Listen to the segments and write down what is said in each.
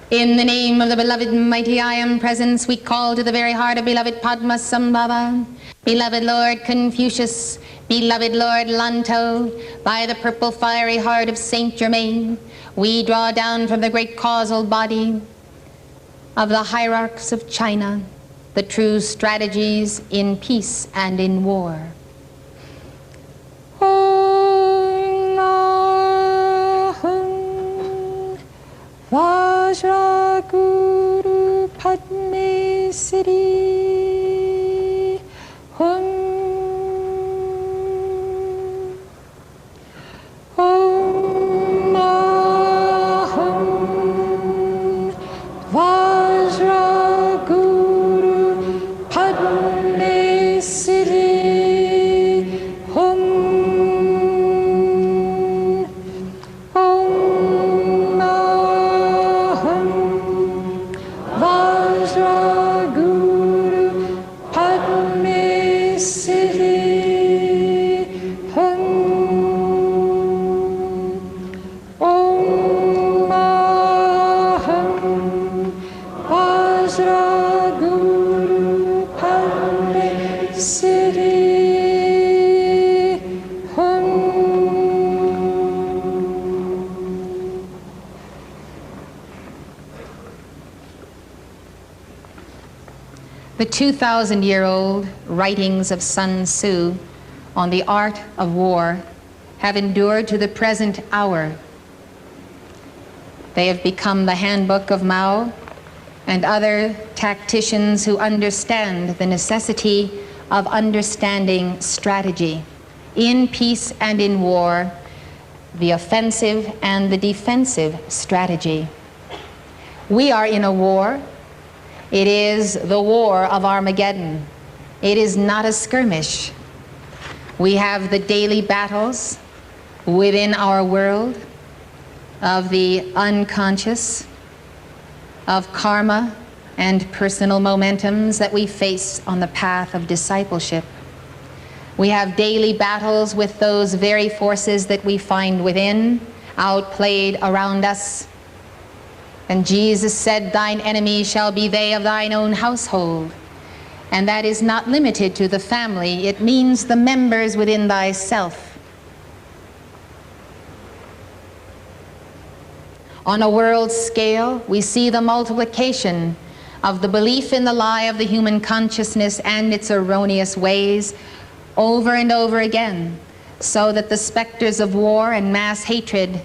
In the name of the beloved mighty I Am Presence, we call to the very heart of beloved Padmasambhava, beloved Lord Confucius, beloved Lord Lanto, by the purple fiery heart of Saint Germain, we draw down from the great causal body of the hierarchs of China the true strategies in peace and in war. Vajraguru Padme Siddhi Hum Om Ahum Vajraguru Padme Siddhi Hum The 2,000-year-old writings of Sun Tzu on the art of war have endured to the present hour. They have become the handbook of Mao and other tacticians who understand the necessity of understanding strategy in peace and in war, the offensive and the defensive strategy. We are in a war. It is the war of Armageddon. It is not a skirmish. We have the daily battles within our world of the unconscious, of karma and personal momentums that we face on the path of discipleship. We have daily battles with those very forces that we find within, outplayed around us. And Jesus said, "Thine enemies shall be they of thine own household." And that is not limited to the family. It means the members within thyself. On a world scale, we see the multiplication of the belief in the lie of the human consciousness and its erroneous ways over and over again, so that the specters of war and mass hatred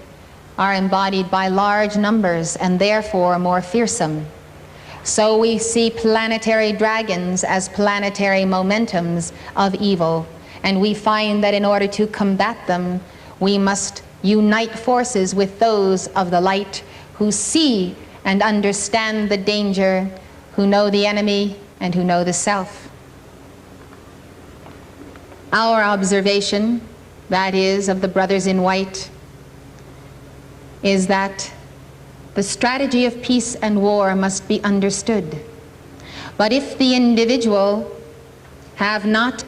are embodied by large numbers and therefore more fearsome. So we see planetary dragons as planetary momentums of evil, and we find that in order to combat them, we must unite forces with those of the light who see and understand the danger, who know the enemy and who know the self. Our observation, that is, of the brothers in white, is that the strategy of peace and war must be understood. But if the individual have not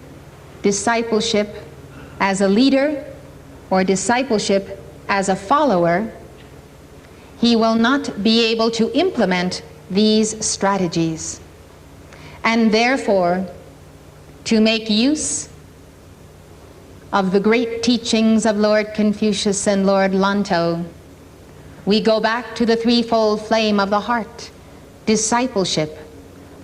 discipleship as a leader or discipleship as a follower, he will not be able to implement these strategies. And therefore, to make use of the great teachings of Lord Confucius and Lord Lanto, we go back to the threefold flame of the heart, discipleship.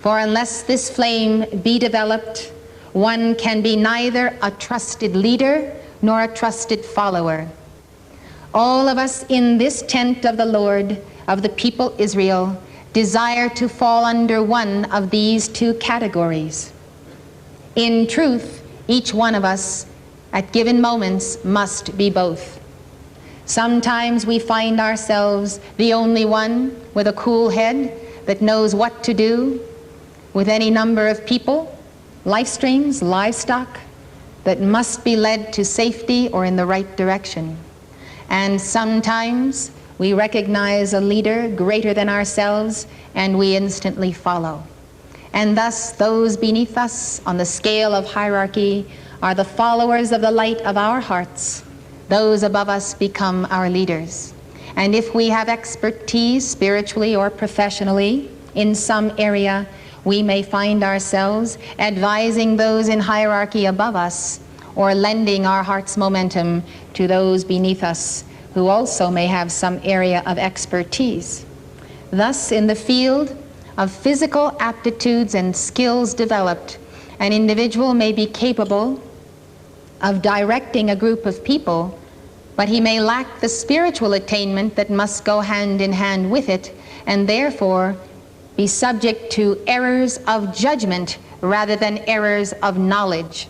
For unless this flame be developed, one can be neither a trusted leader nor a trusted follower. All of us in this tent of the Lord, of the people Israel, desire to fall under one of these two categories. In truth, each one of us at given moments must be both. Sometimes we find ourselves the only one with a cool head that knows what to do with any number of people, life streams, livestock, that must be led to safety or in the right direction. And sometimes we recognize a leader greater than ourselves and we instantly follow. And thus those beneath us on the scale of hierarchy are the followers of the light of our hearts. Those above us become our leaders. And if we have expertise, spiritually or professionally, in some area, we may find ourselves advising those in hierarchy above us, or lending our heart's momentum to those beneath us, who also may have some area of expertise. Thus, in the field of physical aptitudes and skills developed, an individual may be capable of directing a group of people, but he may lack the spiritual attainment that must go hand in hand with it, and therefore be subject to errors of judgment rather than errors of knowledge.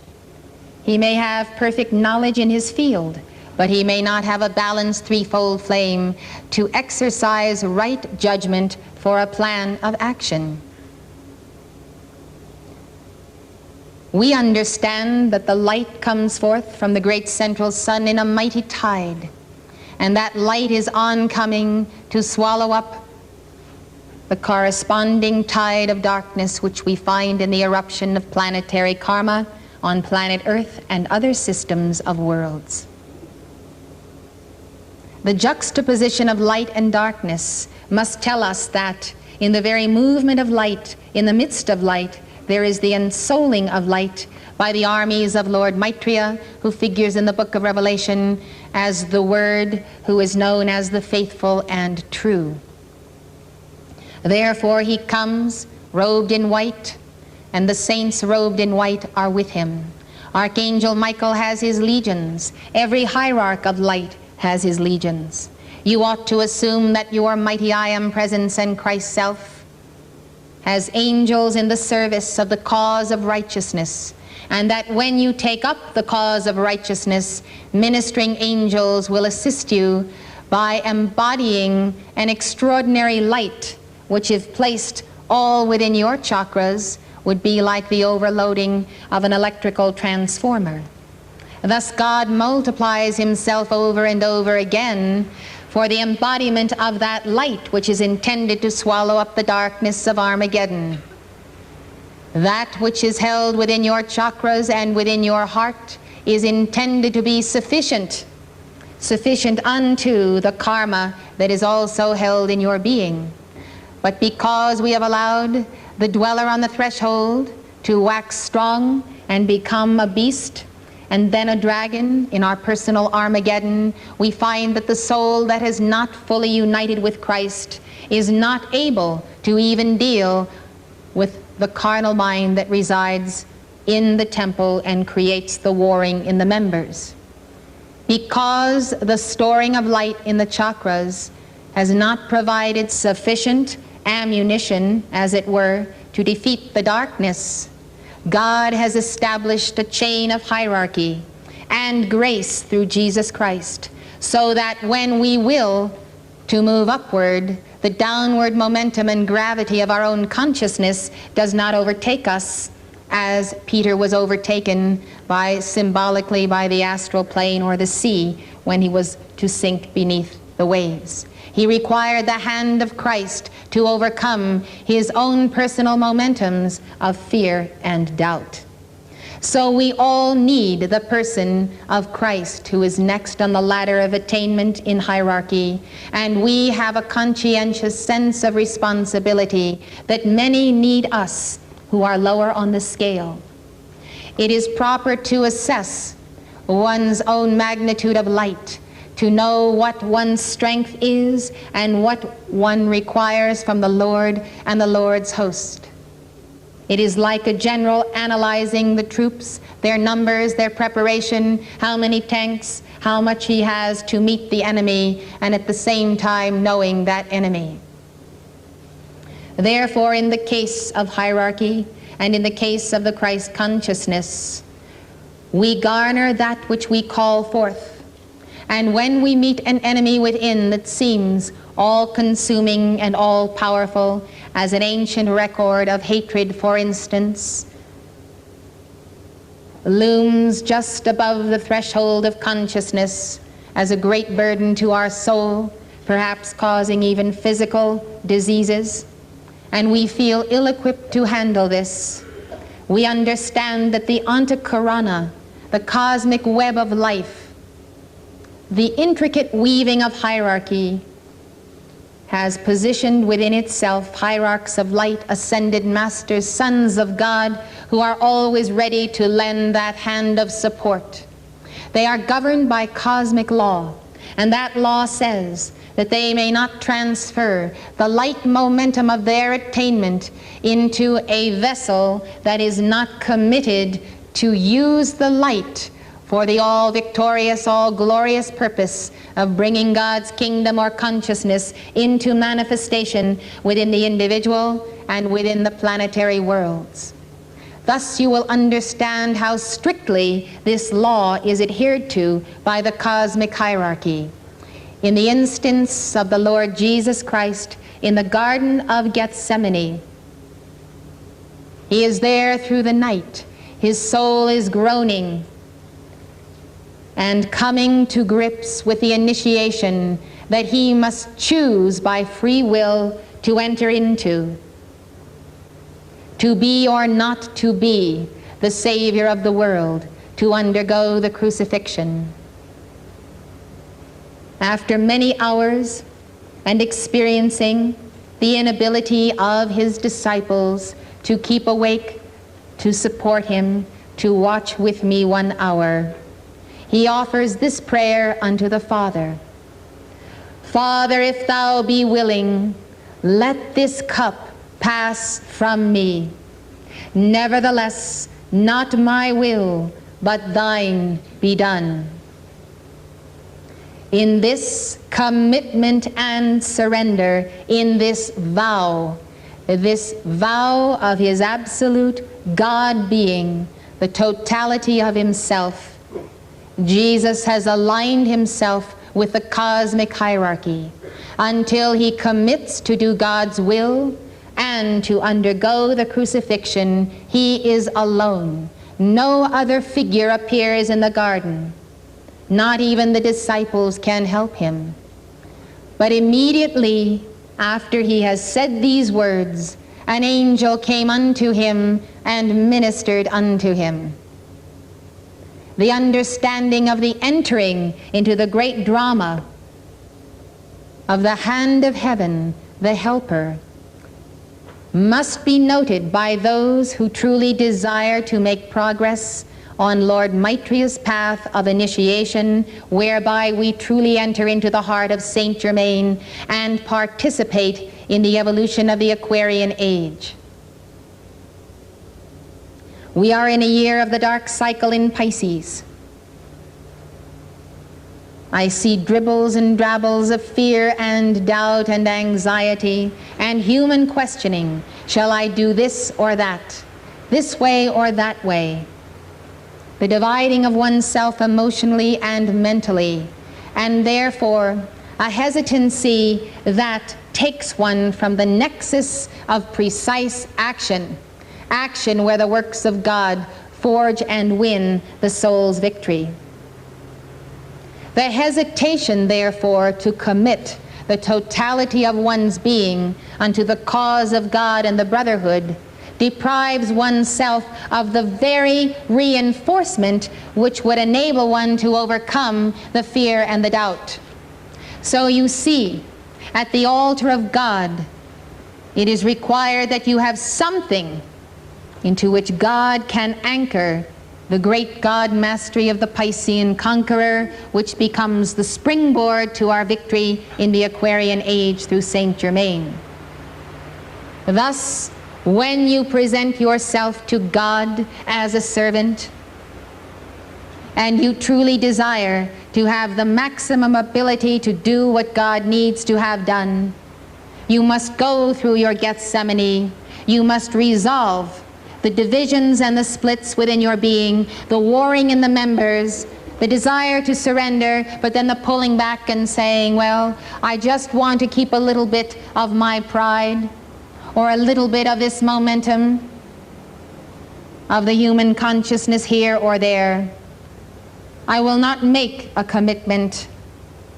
He may have perfect knowledge in his field, but he may not have a balanced threefold flame to exercise right judgment for a plan of action. We understand that the light comes forth from the great central sun in a mighty tide, and that light is oncoming to swallow up the corresponding tide of darkness which we find in the eruption of planetary karma on planet Earth and other systems of worlds. The juxtaposition of light and darkness must tell us that in the very movement of light, in the midst of light, there is the ensouling of light by the armies of Lord Maitreya, who figures in the book of Revelation as the Word, who is known as the faithful and true. Therefore he comes robed in white, and the saints robed in white are with him. Archangel Michael has his legions. Every hierarch of light has his legions. You ought to assume that your mighty I Am Presence and Christ's Self has angels in the service of the cause of righteousness, and that when you take up the cause of righteousness, ministering angels will assist you by embodying an extraordinary light which, if placed all within your chakras, would be like the overloading of an electrical transformer. Thus God multiplies himself over and over again for the embodiment of that light which is intended to swallow up the darkness of Armageddon. That which is held within your chakras and within your heart is intended to be sufficient unto the karma that is also held in your being. But because we have allowed the dweller on the threshold to wax strong and become a beast, and then a dragon in our personal Armageddon, we find that the soul that has not fully united with Christ is not able to even deal with the carnal mind that resides in the temple and creates the warring in the members. Because the storing of light in the chakras has not provided sufficient ammunition, as it were, to defeat the darkness, God has established a chain of hierarchy and grace through Jesus Christ, so that when we will to move upward, the downward momentum and gravity of our own consciousness does not overtake us, as Peter was overtaken by, symbolically, by the astral plane or the sea when he was to sink beneath the waves. He required the hand of Christ to overcome his own personal momentums of fear and doubt. So we all need the person of Christ, who is next on the ladder of attainment in hierarchy, and we have a conscientious sense of responsibility that many need us who are lower on the scale. It is proper to assess one's own magnitude of light, to know what one's strength is and what one requires from the Lord and the Lord's host. It is like a general analyzing the troops, their numbers, their preparation, how many tanks, how much he has to meet the enemy, and at the same time knowing that enemy. Therefore, in the case of hierarchy and in the case of the Christ consciousness, we garner that which we call forth. And when we meet an enemy within that seems all-consuming and all-powerful, as an ancient record of hatred, for instance, looms just above the threshold of consciousness as a great burden to our soul, perhaps causing even physical diseases, and we feel ill-equipped to handle this, we understand that the Antakarana, the cosmic web of life, the intricate weaving of hierarchy, has positioned within itself hierarchs of light, ascended masters, sons of God, who are always ready to lend that hand of support. They are governed by cosmic law, and that law says that they may not transfer the light momentum of their attainment into a vessel that is not committed to use the light for the all-victorious, all-glorious purpose of bringing God's kingdom or consciousness into manifestation within the individual and within the planetary worlds. Thus you will understand how strictly this law is adhered to by the cosmic hierarchy. In the instance of the Lord Jesus Christ in the Garden of Gethsemane, he is there through the night. His soul is groaning and coming to grips with the initiation that he must choose by free will to enter into, to be or not to be the Savior of the world, to undergo the crucifixion. After many hours and experiencing the inability of his disciples to keep awake, to support him, to watch with me 1 hour, he offers this prayer unto the Father. Father, if thou be willing, let this cup pass from me. Nevertheless, not my will, but thine be done. In this commitment and surrender, in this vow of his absolute God being, the totality of himself, Jesus has aligned himself with the cosmic hierarchy until he commits to do God's will and to undergo the crucifixion. He is alone. No other figure appears in the garden. Not even the disciples can help him. But immediately after he has said these words, an angel came unto him and ministered unto him. The understanding of the entering into the great drama of the hand of heaven, the helper, must be noted by those who truly desire to make progress on Lord Maitreya's path of initiation, whereby we truly enter into the heart of Saint Germain and participate in the evolution of the Aquarian age. We are in a year of the dark cycle in Pisces. I see dribbles and drabbles of fear and doubt and anxiety and human questioning. Shall I do this or that? This way or that way? The dividing of oneself emotionally and mentally, and therefore a hesitancy that takes one from the nexus of precise action, action where the works of God forge and win the soul's victory. The hesitation, therefore, to commit the totality of one's being unto the cause of God and the brotherhood deprives oneself of the very reinforcement which would enable one to overcome the fear and the doubt. So you see, at the altar of God, it is required that you have something into which God can anchor the great God mastery of the Piscean conqueror, which becomes the springboard to our victory in the Aquarian age through Saint Germain. Thus, when you present yourself to God as a servant, and you truly desire to have the maximum ability to do what God needs to have done, you must go through your Gethsemane. You must resolve the divisions and the splits within your being, the warring in the members, the desire to surrender, but then the pulling back and saying, well, I just want to keep a little bit of my pride, or a little bit of this momentum of the human consciousness here or there. I will not make a commitment,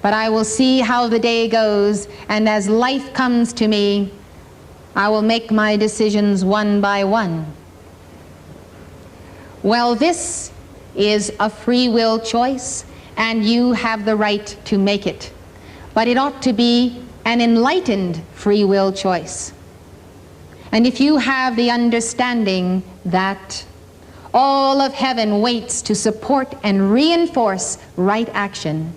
but I will see how the day goes, and as life comes to me, I will make my decisions one by one. Well, this is a free will choice, and you have the right to make it. But it ought to be an enlightened free will choice. And if you have the understanding that all of heaven waits to support and reinforce right action,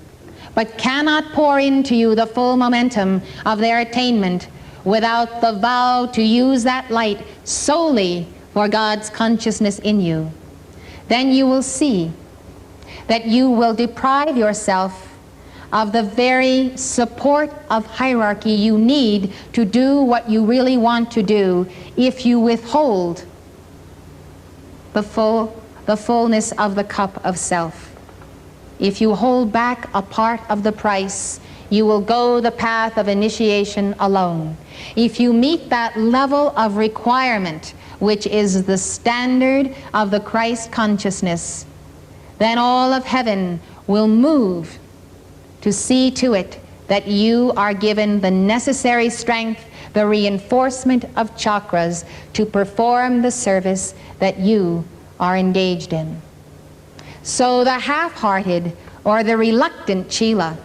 but cannot pour into you the full momentum of their attainment without the vow to use that light solely for God's consciousness in you, then you will see that you will deprive yourself of the very support of hierarchy you need to do what you really want to do if you withhold the fullness of the cup of self. If you hold back a part of the price, you will go the path of initiation alone. If you meet that level of requirement, which is the standard of the Christ consciousness, then all of heaven will move to see to it that you are given the necessary strength, the reinforcement of chakras to perform the service that you are engaged in. So the half-hearted or the reluctant Chela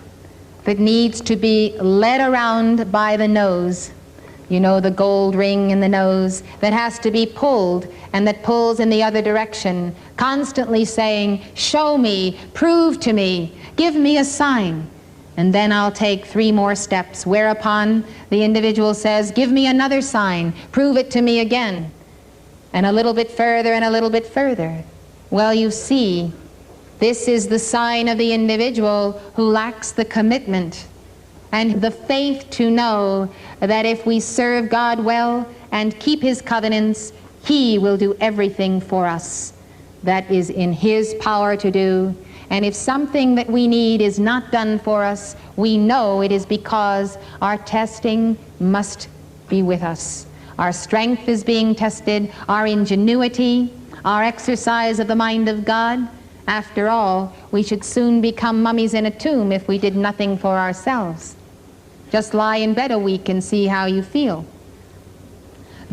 that needs to be led around by the nose, you know, the gold ring in the nose that has to be pulled and that pulls in the other direction, constantly saying, show me, prove to me, give me a sign, and then I'll take 3 more steps, whereupon the individual says, give me another sign, prove it to me again, and a little bit further and a little bit further. Well, you see, this is the sign of the individual who lacks the commitment and the faith to know that if we serve God well and keep His covenants, He will do everything for us that is in His power to do. And if something that we need is not done for us, we know it is because our testing must be with us. Our strength is being tested, our ingenuity, our exercise of the mind of God. After all, we should soon become mummies in a tomb if we did nothing for ourselves. Just lie in bed a week and see how you feel.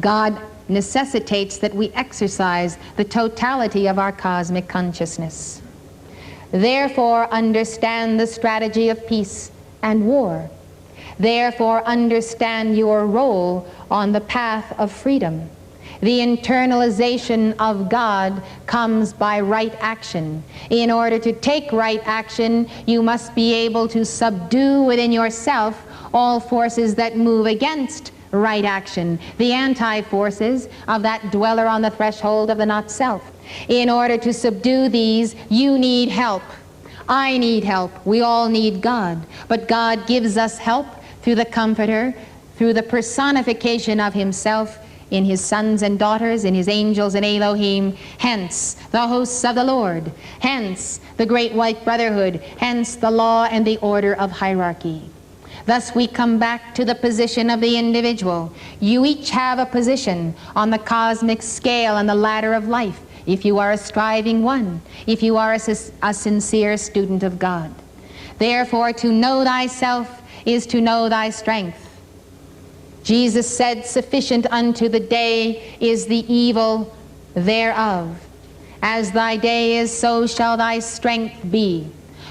God necessitates that we exercise the totality of our cosmic consciousness. Therefore, understand the strategy of peace and war. Therefore, understand your role on the path of freedom. The internalization of God comes by right action. In order to take right action, you must be able to subdue within yourself all forces that move against right action, the anti-forces of that dweller on the threshold of the not-self. In order to subdue these, you need help. I need help. We all need God. But God gives us help through the Comforter, through the personification of Himself in His sons and daughters, in His angels and Elohim, hence the hosts of the Lord, hence the great white brotherhood, hence the law and the order of hierarchy. Thus we come back to the position of the individual. You each have a position on the cosmic scale and the ladder of life, if you are a striving one, if you are a sincere student of God. Therefore, to know thyself is to know thy strength. Jesus said, sufficient unto the day is the evil thereof. As thy day is, so shall thy strength be.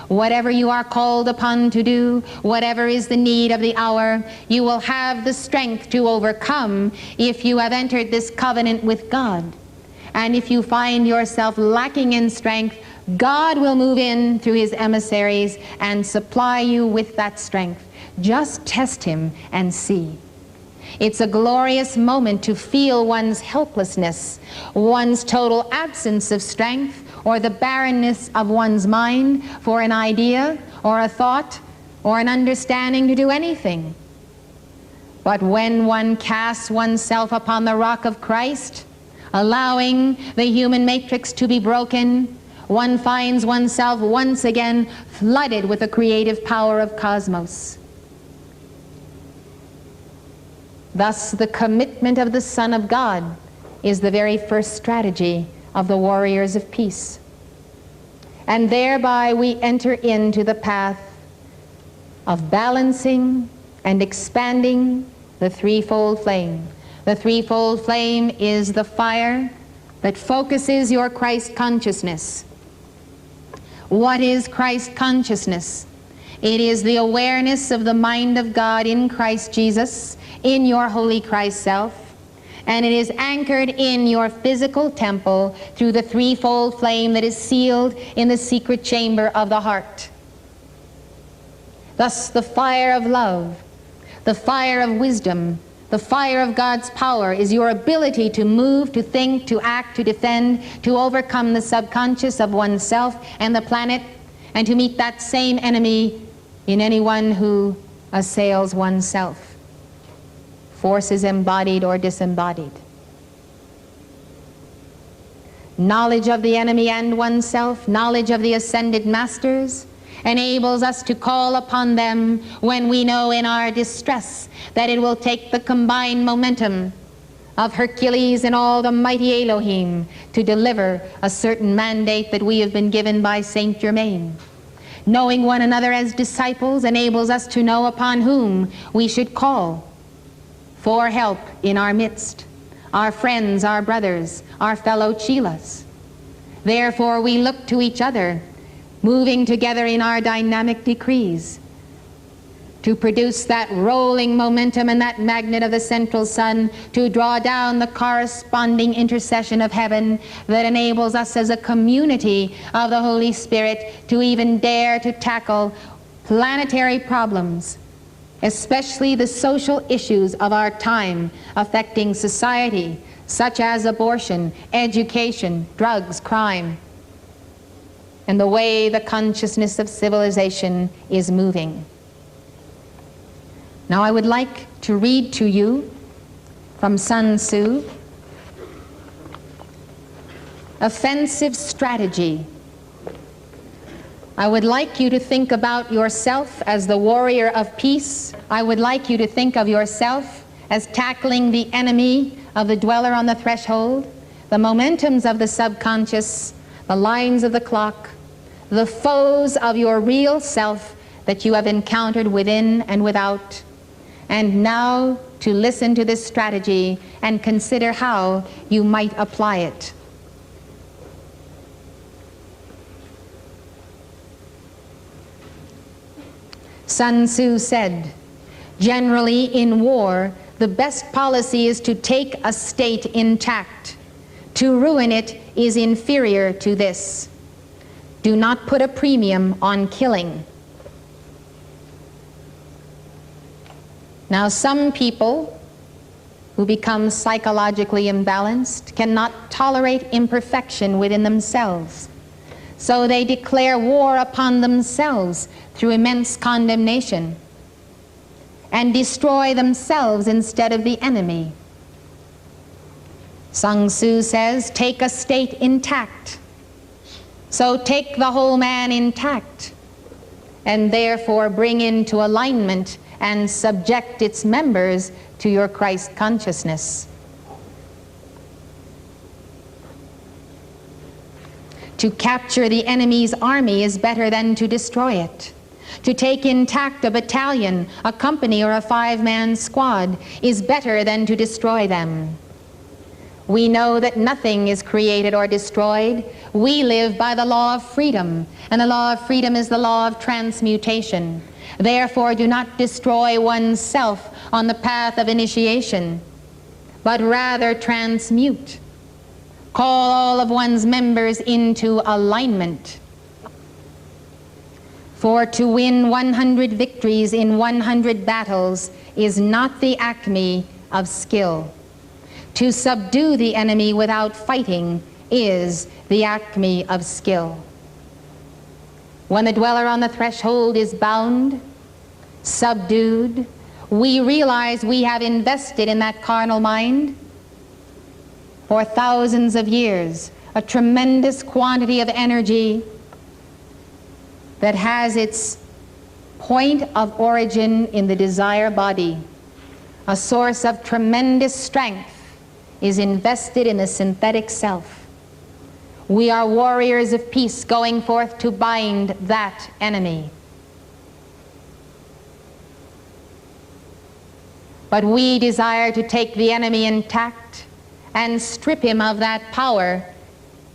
Whatever you are called upon to do, whatever is the need of the hour, you will have the strength to overcome if you have entered this covenant with God. And if you find yourself lacking in strength, God will move in through His emissaries and supply you with that strength. Just test Him and see. It's a glorious moment to feel one's helplessness, one's total absence of strength, or the barrenness of one's mind for an idea or a thought or an understanding to do anything. But when one casts oneself upon the rock of Christ, allowing the human matrix to be broken, one finds oneself once again flooded with the creative power of cosmos. Thus, the commitment of the Son of God is the very first strategy of the warriors of peace. And thereby we enter into the path of balancing and expanding the threefold flame. The threefold flame is the fire that focuses your Christ consciousness. What is Christ consciousness? It is the awareness of the mind of God in Christ Jesus, in your holy Christ self, and it is anchored in your physical temple through the threefold flame that is sealed in the secret chamber of the heart. Thus the fire of love, the fire of wisdom, the fire of God's power is your ability to move, to think, to act, to defend, to overcome the subconscious of oneself and the planet, and to meet that same enemy in anyone who assails oneself, forces embodied or disembodied. Knowledge of the enemy and oneself, knowledge of the ascended masters, enables us to call upon them when we know in our distress that it will take the combined momentum of Hercules and all the mighty Elohim to deliver a certain mandate that we have been given by Saint Germain. Knowing one another as disciples enables us to know upon whom we should call for help in our midst, our friends, our brothers, our fellow chelas. Therefore we look to each other, moving together in our dynamic decrees, to produce that rolling momentum and that magnet of the central sun to draw down the corresponding intercession of heaven that enables us as a community of the Holy Spirit to even dare to tackle planetary problems, especially the social issues of our time affecting society, such as abortion, education, drugs, crime, and the way the consciousness of civilization is moving. Now I would like to read to you from Sun Tzu, Offensive Strategy. I would like you to think about yourself as the warrior of peace. I would like you to think of yourself as tackling the enemy of the dweller on the threshold, the momentums of the subconscious, the lines of the clock, the foes of your real self that you have encountered within and without. And now to listen to this strategy and consider how you might apply it. Sun Tzu said, generally in war, the best policy is to take a state intact. To ruin it is inferior to this. Do not put a premium on killing. Now, some people who become psychologically imbalanced cannot tolerate imperfection within themselves. So they declare war upon themselves through immense condemnation and destroy themselves instead of the enemy. Sun Tzu says, take a state intact. So take the whole man intact, and therefore bring into alignment and subject its members to your Christ consciousness. To capture the enemy's army is better than to destroy it. To take intact a battalion, a company, or a 5-man squad is better than to destroy them. We know that nothing is created or destroyed. We live by the law of freedom, and the law of freedom is the law of transmutation. Therefore, do not destroy oneself on the path of initiation, but rather transmute. Call all of one's members into alignment. For to win 100 victories in 100 battles is not the acme of skill. To subdue the enemy without fighting is the acme of skill. When the dweller on the threshold is bound, subdued, we realize we have invested in that carnal mind for thousands of years a tremendous quantity of energy that has its point of origin in the desire body. A source of tremendous strength is invested in the synthetic self. We are warriors of peace going forth to bind that enemy. But we desire to take the enemy intact and strip him of that power,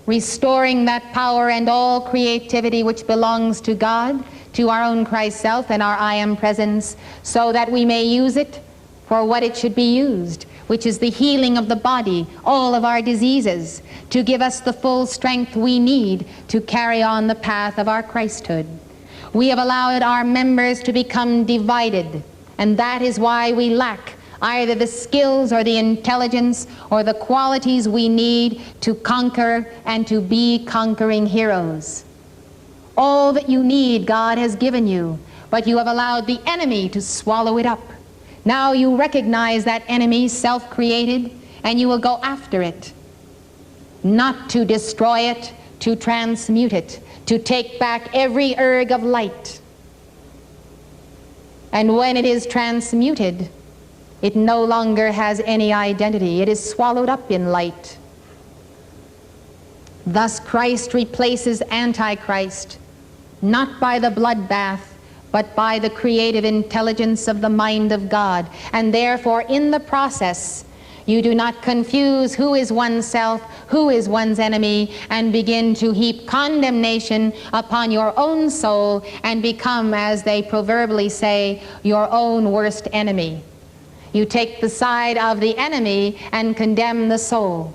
restoring that power and all creativity which belongs to God to our own Christ self and our I am presence, so that we may use it for what it should be used, which is the healing of the body, all of our diseases, to give us the full strength we need to carry on the path of our Christhood. We have allowed our members to become divided, and that is why we lack either the skills or the intelligence or the qualities we need to conquer and to be conquering heroes. All that you need God has given you, but you have allowed the enemy to swallow it up. Now you recognize that enemy, self-created, and you will go after it. Not to destroy it, to transmute it, to take back every erg of light. And when it is transmuted, it no longer has any identity. It is swallowed up in light. Thus Christ replaces Antichrist, not by the bloodbath, but by the creative intelligence of the mind of God. And therefore, in the process, you do not confuse who is oneself, who is one's enemy, and begin to heap condemnation upon your own soul and become, as they proverbially say, your own worst enemy. You take the side of the enemy and condemn the soul,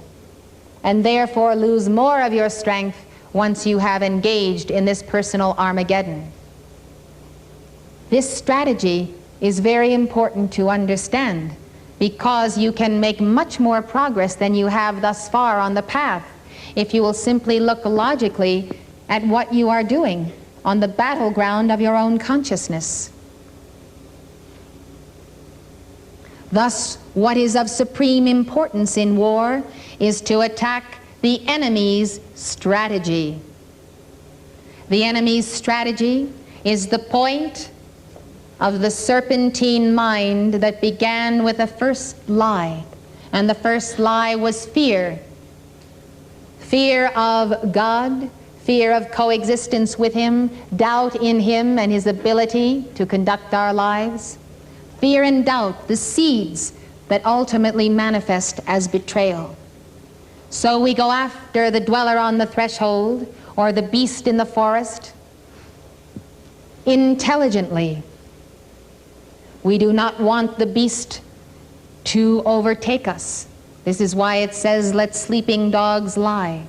and therefore lose more of your strength once you have engaged in this personal Armageddon. This strategy is very important to understand, because you can make much more progress than you have thus far on the path if you will simply look logically at what you are doing on the battleground of your own consciousness. Thus, what is of supreme importance in war is to attack the enemy's strategy. The enemy's strategy is the point of the serpentine mind that began with the first lie. And the first lie was fear. Fear of God, fear of coexistence with Him, doubt in Him and His ability to conduct our lives. Fear and doubt, the seeds that ultimately manifest as betrayal. So we go after the dweller on the threshold or the beast in the forest intelligently. We do not want the beast to overtake us. This is why it says, let sleeping dogs lie.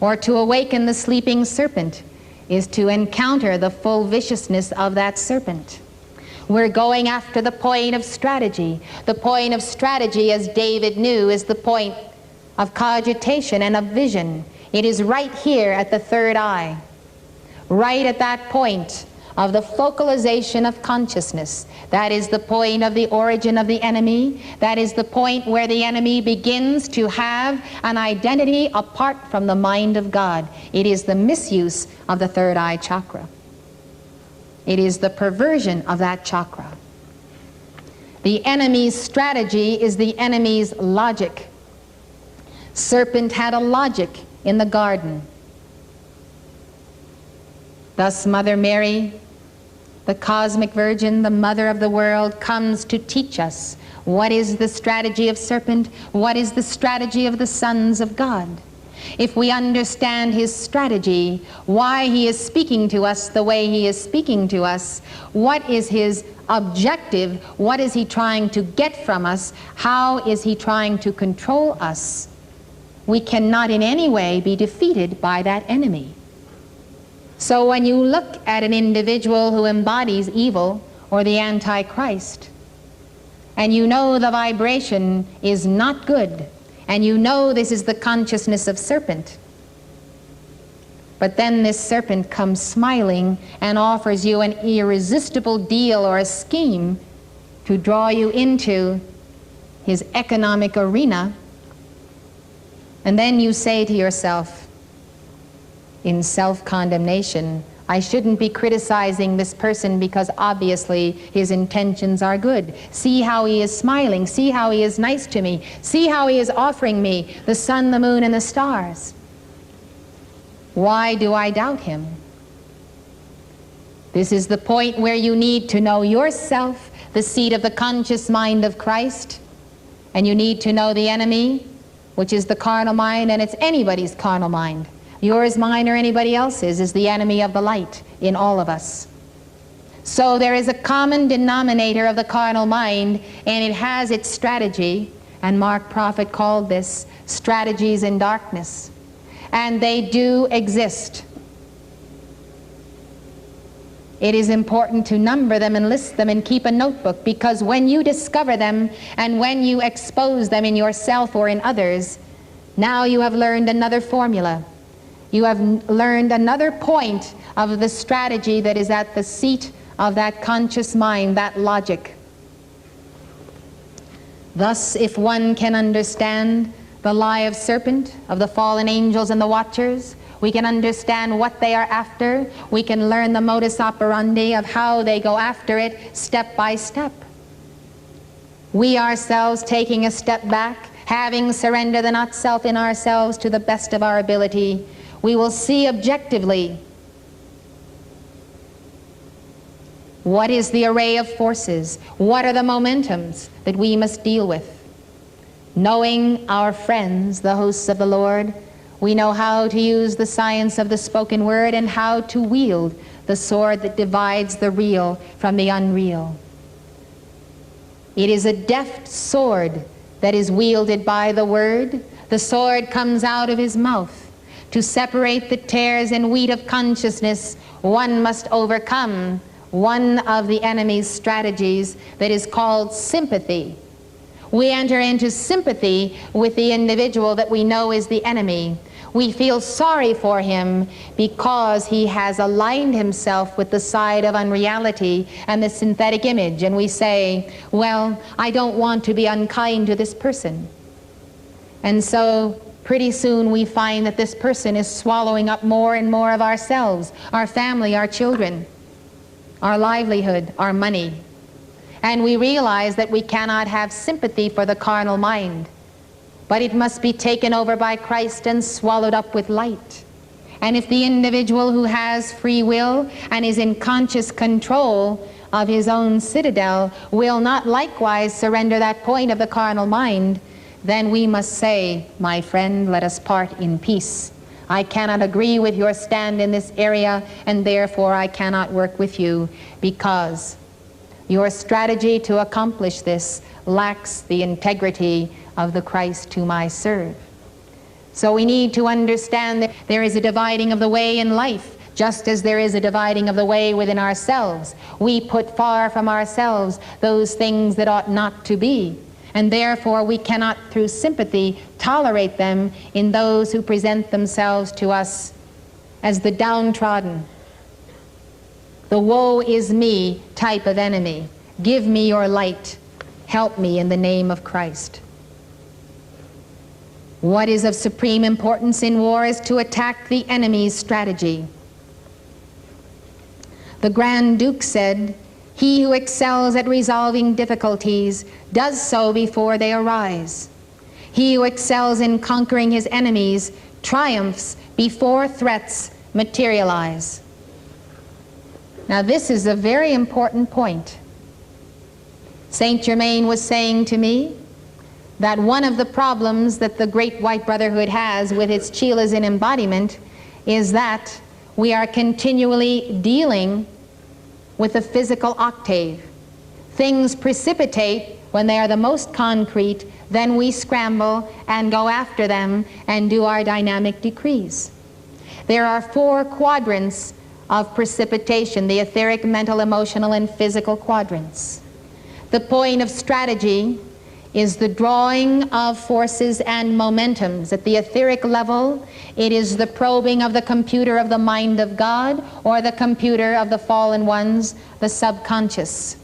Or to awaken the sleeping serpent is to encounter the full viciousness of that serpent. We're going after the point of strategy. The point of strategy, as David knew, is the point of cogitation and of vision. It is right here at the third eye, right at that point of the focalization of consciousness. That is the point of the origin of the enemy. That is the point where the enemy begins to have an identity apart from the mind of God. It is the misuse of the third eye chakra. It is the perversion of that chakra. The enemy's strategy is the enemy's logic. Serpent had a logic in the garden. Thus Mother Mary, the cosmic virgin, the mother of the world, comes to teach us what is the strategy of serpent, what is the strategy of the sons of God. If we understand his strategy, why he is speaking to us the way he is speaking to us, what is his objective, what is he trying to get from us, how is he trying to control us, we cannot in any way be defeated by that enemy. So when you look at an individual who embodies evil or the Antichrist, and you know the vibration is not good, and you know this is the consciousness of serpent, but then this serpent comes smiling and offers you an irresistible deal or a scheme to draw you into his economic arena, and then you say to yourself, in self-condemnation, I shouldn't be criticizing this person because obviously his intentions are good. See how he is smiling. See how he is nice to me. See how he is offering me the sun, the moon, and the stars. Why do I doubt him? This is the point where you need to know yourself, the seat of the conscious mind of Christ, and you need to know the enemy, which is the carnal mind, and it's anybody's carnal mind. Yours, mine, or anybody else's is the enemy of the light in all of us. So there is a common denominator of the carnal mind, and it has its strategy, and Mark Prophet called this strategies in darkness. And they do exist. It is important to number them and list them and keep a notebook, because when you discover them and when you expose them in yourself or in others, now you have learned another formula. You have learned another point of the strategy that is at the seat of that conscious mind, that logic. Thus, if one can understand the lie of serpent, of the fallen angels and the watchers, we can understand what they are after. We can learn the modus operandi of how they go after it step by step. We ourselves taking a step back, having surrendered the not-self in ourselves to the best of our ability, we will see objectively what is the array of forces, what are the momentums that we must deal with. Knowing our friends, the hosts of the Lord, we know how to use the science of the spoken word and how to wield the sword that divides the real from the unreal. It is a deft sword that is wielded by the word. The sword comes out of his mouth. To separate the tares and wheat of consciousness, one must overcome one of the enemy's strategies that is called sympathy. We enter into sympathy with the individual that we know is the enemy. We feel sorry for him because he has aligned himself with the side of unreality and the synthetic image, and we say, well, I don't want to be unkind to this person. And so pretty soon we find that this person is swallowing up more and more of ourselves, our family, our children, our livelihood, our money. And we realize that we cannot have sympathy for the carnal mind, but it must be taken over by Christ and swallowed up with light. And if the individual who has free will and is in conscious control of his own citadel will not likewise surrender that point of the carnal mind, then we must say, my friend, let us part in peace. I cannot agree with your stand in this area, and therefore I cannot work with you, because your strategy to accomplish this lacks the integrity of the Christ whom I serve. So we need to understand that there is a dividing of the way in life, just as there is a dividing of the way within ourselves. We put far from ourselves those things that ought not to be, and therefore we cannot, through sympathy, tolerate them in those who present themselves to us as the downtrodden, the woe is me type of enemy. Give me your light. Help me in the name of Christ. What is of supreme importance in war is to attack the enemy's strategy. The Grand Duke said, he who excels at resolving difficulties does so before they arise. He who excels in conquering his enemies triumphs before threats materialize. Now this is a very important point. Saint Germain was saying to me that one of the problems that the Great White Brotherhood has with its chelas in embodiment is that we are continually dealing with the physical octave. Things precipitate when they are the most concrete, then we scramble and go after them and do our dynamic decrees. There are 4 quadrants of precipitation, the etheric, mental, emotional, and physical quadrants. The point of strategy is the drawing of forces and momentums. At the etheric level, it is the probing of the computer of the mind of God, or the computer of the fallen ones, the subconscious.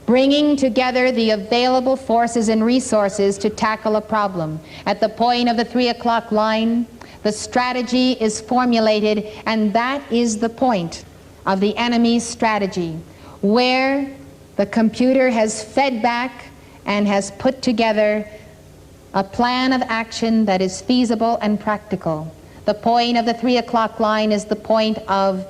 Bringing together the available forces and resources to tackle a problem. At the point of the 3 o'clock line, the strategy is formulated, and that is the point of the enemy's strategy, where the computer has fed back and has put together a plan of action that is feasible and practical. The point of the 3 o'clock line is the point of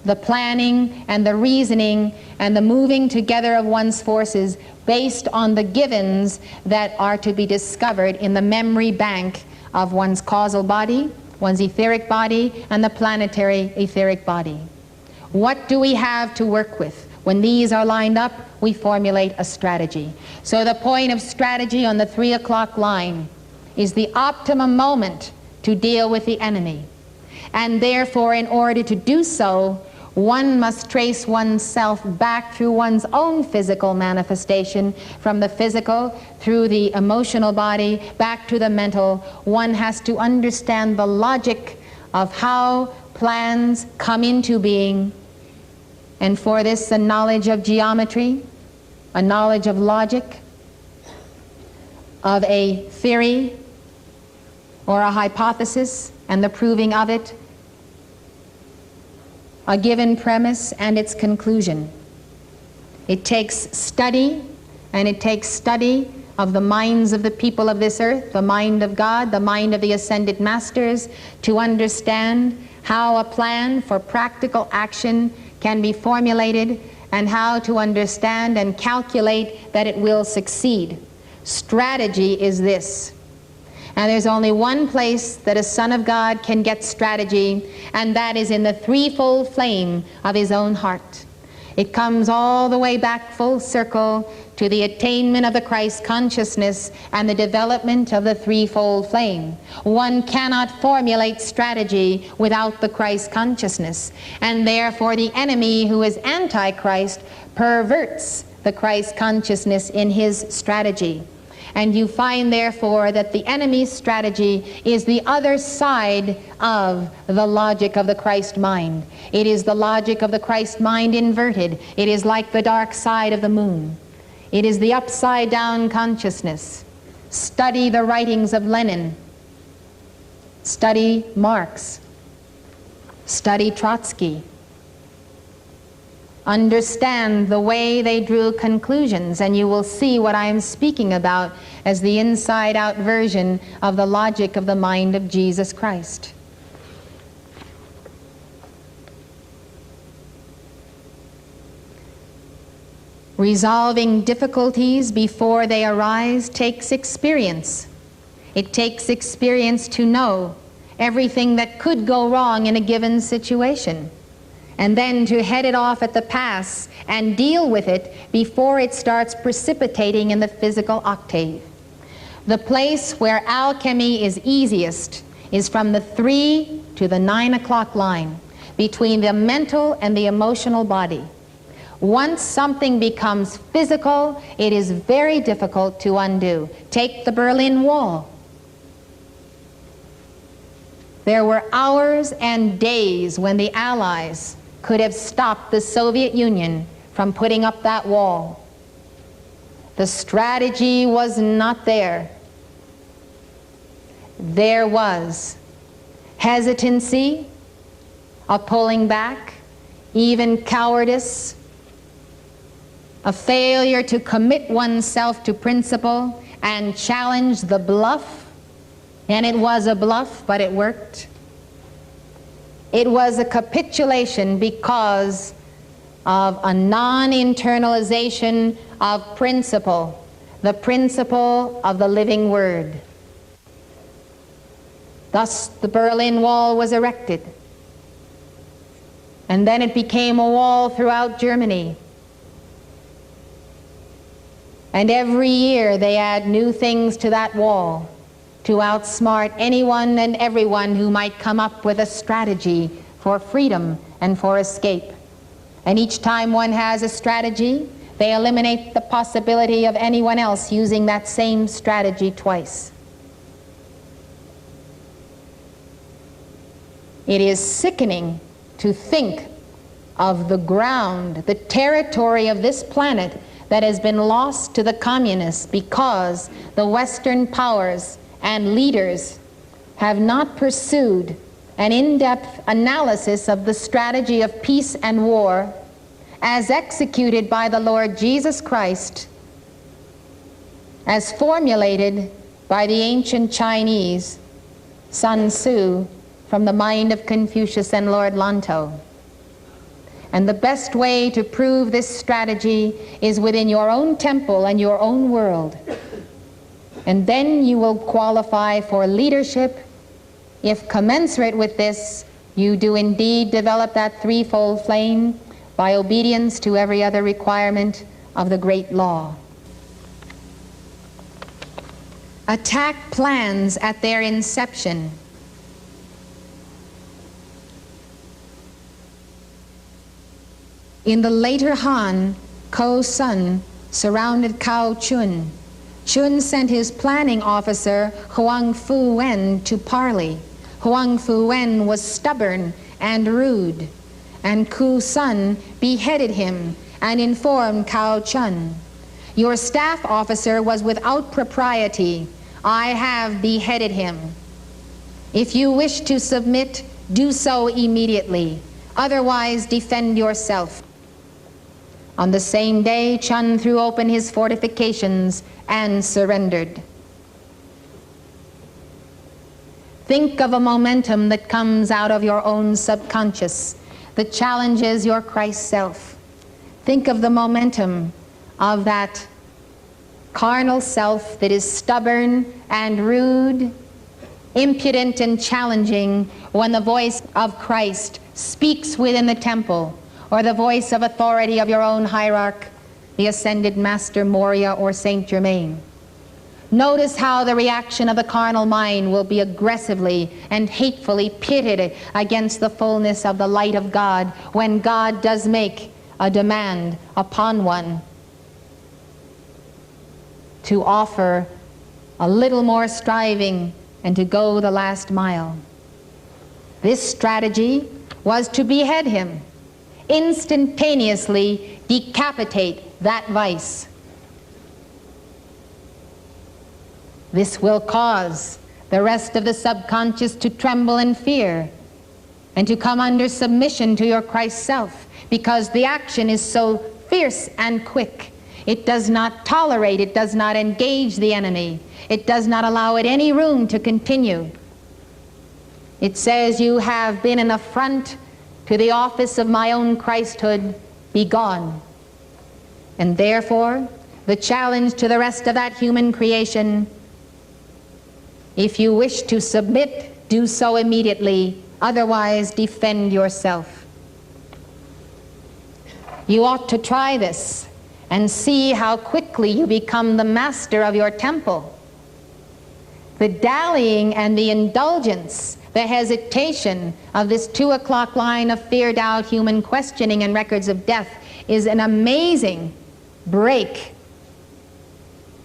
the planning and the reasoning and the moving together of one's forces based on the givens that are to be discovered in the memory bank of one's causal body, one's etheric body, and the planetary etheric body. What do we have to work with? When these are lined up, we formulate a strategy. So the point of strategy on the 3 o'clock line is the optimum moment to deal with the enemy. And therefore, in order to do so, one must trace oneself back through one's own physical manifestation, from the physical through the emotional body, back to the mental. One has to understand the logic of how plans come into being, and for this a knowledge of geometry, a knowledge of logic, of a theory or a hypothesis and the proving of it, a given premise and its conclusion. It takes study, and it takes study of the minds of the people of this earth, the mind of God, the mind of the ascended masters, to understand how a plan for practical action can be formulated and how to understand and calculate that it will succeed. Strategy is this. And there's only one place that a son of God can get strategy, and that is in the threefold flame of his own heart. It comes all the way back full circle to the attainment of the Christ consciousness and the development of the threefold flame. One cannot formulate strategy without the Christ consciousness, and therefore the enemy, who is antichrist, perverts the Christ consciousness in his strategy. And you find, therefore, that the enemy's strategy is the other side of the logic of the Christ mind. It is the logic of the Christ mind inverted. It is like the dark side of the moon. It is the upside-down consciousness. Study the writings of Lenin. Study Marx. Study Trotsky. Understand the way they drew conclusions, and you will see what I am speaking about as the inside-out version of the logic of the mind of Jesus Christ. Resolving difficulties before they arise takes experience. It takes experience to know everything that could go wrong in a given situation, and then to head it off at the pass and deal with it before it starts precipitating in the physical octave. The place where alchemy is easiest is from the 3 to the 9 o'clock line, between the mental and the emotional body. Once something becomes physical, it is very difficult to undo. Take the Berlin Wall. There were hours and days when the Allies could have stopped the Soviet Union from putting up that wall. The strategy was not there. There was hesitancy, a pulling back, even cowardice, a failure to commit oneself to principle and challenge the bluff. And it was a bluff, but it worked. It was a capitulation because of a non-internalization of principle, the principle of the living word. Thus the Berlin Wall was erected. And then it became a wall throughout Germany. And every year they add new things to that wall to outsmart anyone and everyone who might come up with a strategy for freedom and for escape. And each time one has a strategy, they eliminate the possibility of anyone else using that same strategy twice. It is sickening to think of the ground, the territory of this planet that has been lost to the communists because the Western powers and leaders have not pursued an in-depth analysis of the strategy of peace and war as executed by the Lord Jesus Christ, as formulated by the ancient Chinese Sun Tzu from the mind of Confucius and Lord Lanto. And the best way to prove this strategy is within your own temple and your own world. And then you will qualify for leadership if commensurate with this you do indeed develop that threefold flame by obedience to every other requirement of the great law. Attack plans at their inception. In the later Han, Ko's son surrounded Cao Chun. Chun sent his planning officer, Huang Fu Wen, to parley. Huang Fu Wen was stubborn and rude, and Ku's son beheaded him and informed Cao Chun, "Your staff officer was without propriety. I have beheaded him. If you wish to submit, do so immediately. Otherwise, defend yourself." On the same day, Chun threw open his fortifications and surrendered. Think of a momentum that comes out of your own subconscious, that challenges your Christ self. Think of the momentum of that carnal self that is stubborn and rude, impudent and challenging when the voice of Christ speaks within the temple, or the voice of authority of your own hierarch, the ascended Master Moria or Saint Germain. Notice how the reaction of the carnal mind will be aggressively and hatefully pitted against the fullness of the light of God when God does make a demand upon one to offer a little more striving and to go the last mile. This strategy was to behead him, instantaneously decapitate that vice. This will cause the rest of the subconscious to tremble in fear and to come under submission to your Christ self, because the action is so fierce and quick. It does not tolerate, it does not engage the enemy. It does not allow it any room to continue. It says, "You have been an affront to the office of my own Christhood, be gone." And therefore, the challenge to the rest of that human creation: if you wish to submit, do so immediately, otherwise defend yourself. You ought to try this and see how quickly you become the master of your temple. The dallying and the indulgence, the hesitation of this 2 o'clock line of fear, doubt, human questioning, and records of death is an amazing brake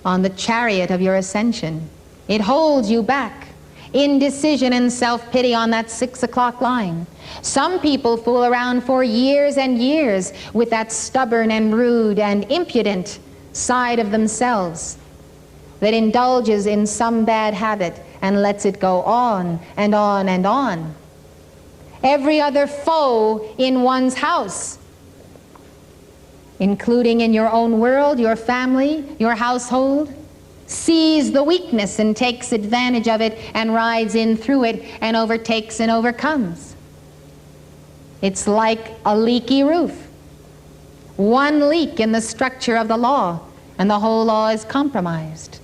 on the chariot of your ascension. It holds you back. Indecision and self-pity on that 6 o'clock line. Some people fool around for years and years with that stubborn and rude and impudent side of themselves that indulges in some bad habit and lets it go on and on and on. Every other foe in one's house, including in your own world, your family, your household, sees the weakness and takes advantage of it and rides in through it and overtakes and overcomes. It's like a leaky roof. One leak in the structure of the law and the whole law is compromised.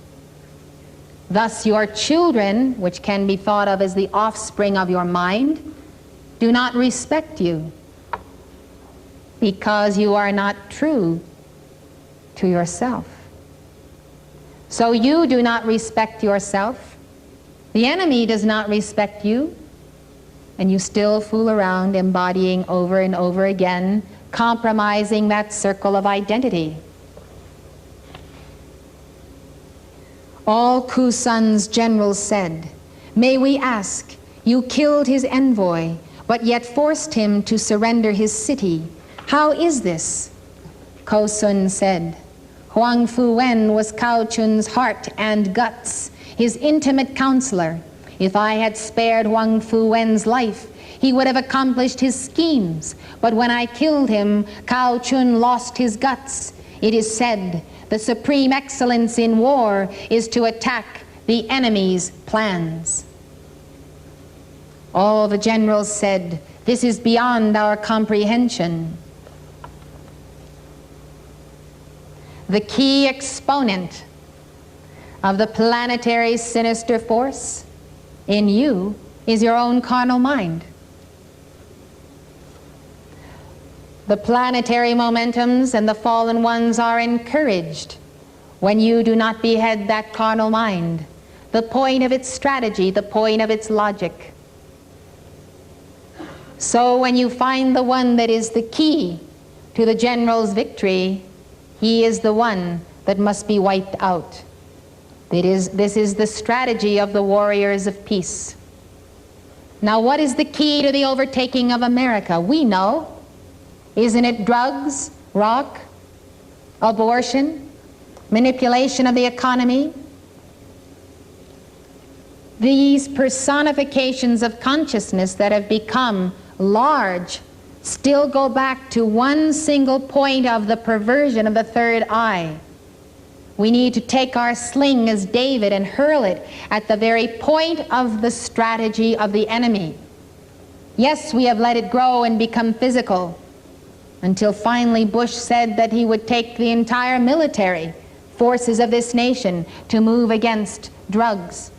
Thus your children, which can be thought of as the offspring of your mind, do not respect you because you are not true to yourself. So you do not respect yourself, the enemy does not respect you, and you still fool around embodying over and over again, compromising that circle of identity. All Kusan's generals said, "May we ask, you killed his envoy, but yet forced him to surrender his city. How is this?" Kosun said, "Huang Fu Wen was Cao Chun's heart and guts, his intimate counselor. If I had spared Huang Fu Wen's life, he would have accomplished his schemes. But when I killed him, Cao Chun lost his guts. It is said, the supreme excellence in war is to attack the enemy's plans." All the generals said, "This is beyond our comprehension." The key exponent of the planetary sinister force in you is your own carnal mind. The planetary momentums and the fallen ones are encouraged when you do not behead that carnal mind, the point of its strategy, the point of its logic. So when you find the one that is the key to the general's victory, he is the one that must be wiped out. This is the strategy of the warriors of peace. Now, what is the key to the overtaking of America? We know. Isn't it drugs, rock, abortion, manipulation of the economy? These personifications of consciousness that have become large still go back to one single point of the perversion of the third eye. We need to take our sling as David and hurl it at the very point of the strategy of the enemy. Yes, we have let it grow and become physical, until finally Bush said that he would take the entire military forces of this nation to move against drugs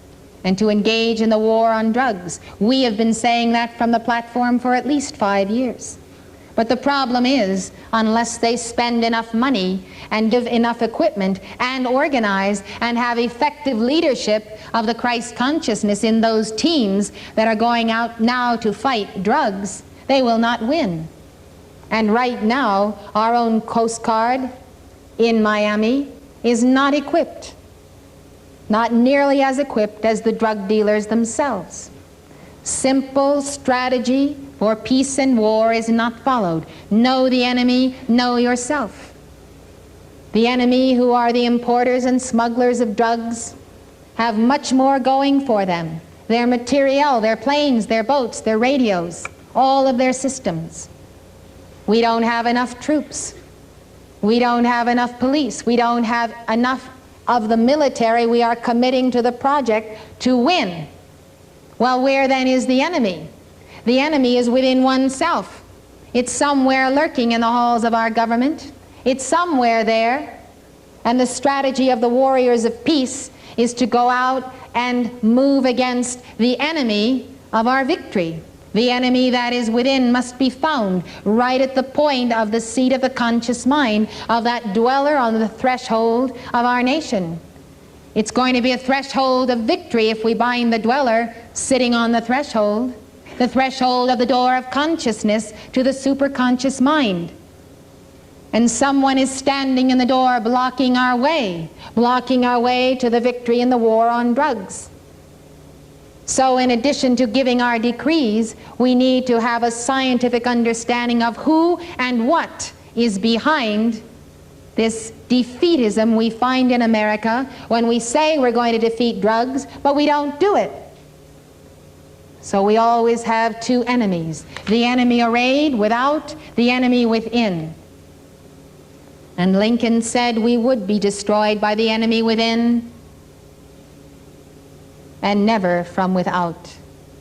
and to engage in the war on drugs. We have been saying that from the platform for at least 5 years. But the problem is, unless they spend enough money and give enough equipment and organize and have effective leadership of the Christ consciousness in those teams that are going out now to fight drugs, they will not win. And right now, our own Coast Guard in Miami is not equipped, not nearly as equipped as the drug dealers themselves. Simple strategy for peace and war is not followed. Know the enemy, know yourself. The enemy, who are the importers and smugglers of drugs, have much more going for them. Their materiel, their planes, their boats, their radios, all of their systems. We don't have enough troops. We don't have enough police. We don't have enough of the military we are committing to the project to win. Well, where then is the enemy? The enemy is within oneself. It's somewhere lurking in the halls of our government. It's somewhere there. And the strategy of the warriors of peace is to go out and move against the enemy of our victory. The enemy that is within must be found right at the point of the seat of the conscious mind of that dweller on the threshold of our nation. It's going to be a threshold of victory if we bind the dweller sitting on the threshold of the door of consciousness to the superconscious mind. And someone is standing in the door blocking our way to the victory in the war on drugs. So in addition to giving our decrees, we need to have a scientific understanding of who and what is behind this defeatism we find in America when we say we're going to defeat drugs, but we don't do it. So we always have two enemies, the enemy arrayed without, the enemy within. And Lincoln said we would be destroyed by the enemy within and never from without.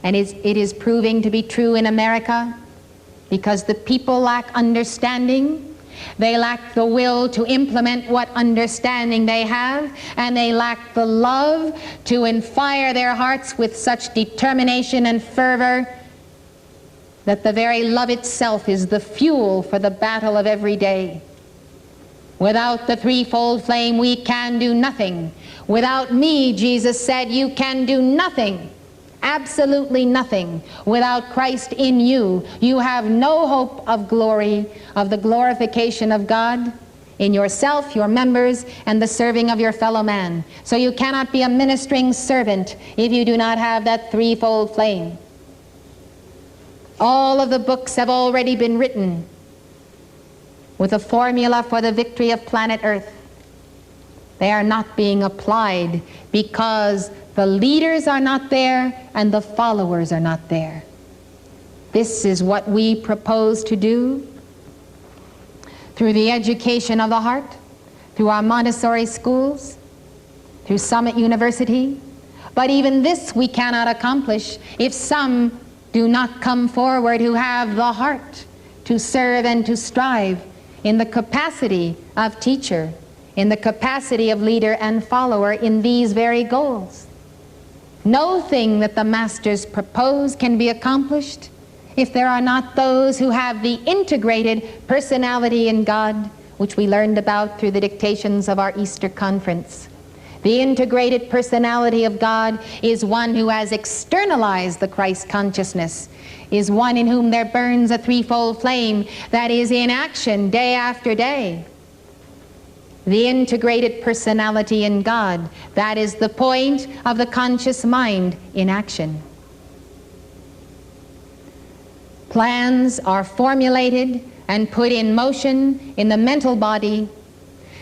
And it is proving to be true in America because the people lack understanding. They lack the will to implement what understanding they have, and they lack the love to infire their hearts with such determination and fervor that the very love itself is the fuel for the battle of every day. Without the threefold flame, we can do nothing. Without me, Jesus said, you can do nothing. Absolutely nothing. Without Christ in you, you have no hope of glory, of the glorification of God in yourself, your members, and the serving of your fellow man. So you cannot be a ministering servant if you do not have that threefold flame. All of the books have already been written with a formula for the victory of planet Earth. They are not being applied because the leaders are not there and the followers are not there. This is what we propose to do through the education of the heart, through our Montessori schools, through Summit University. But even this we cannot accomplish if some do not come forward who have the heart to serve and to strive in the capacity of teacher, in the capacity of leader and follower in these very goals. No thing that the masters propose can be accomplished if there are not those who have the integrated personality in God, which we learned about through the dictations of our Easter conference. The integrated personality of God is one who has externalized the Christ consciousness, is one in whom there burns a threefold flame that is in action day after day. The integrated personality in God, that is the point of the conscious mind in action. Plans are formulated and put in motion in the mental body,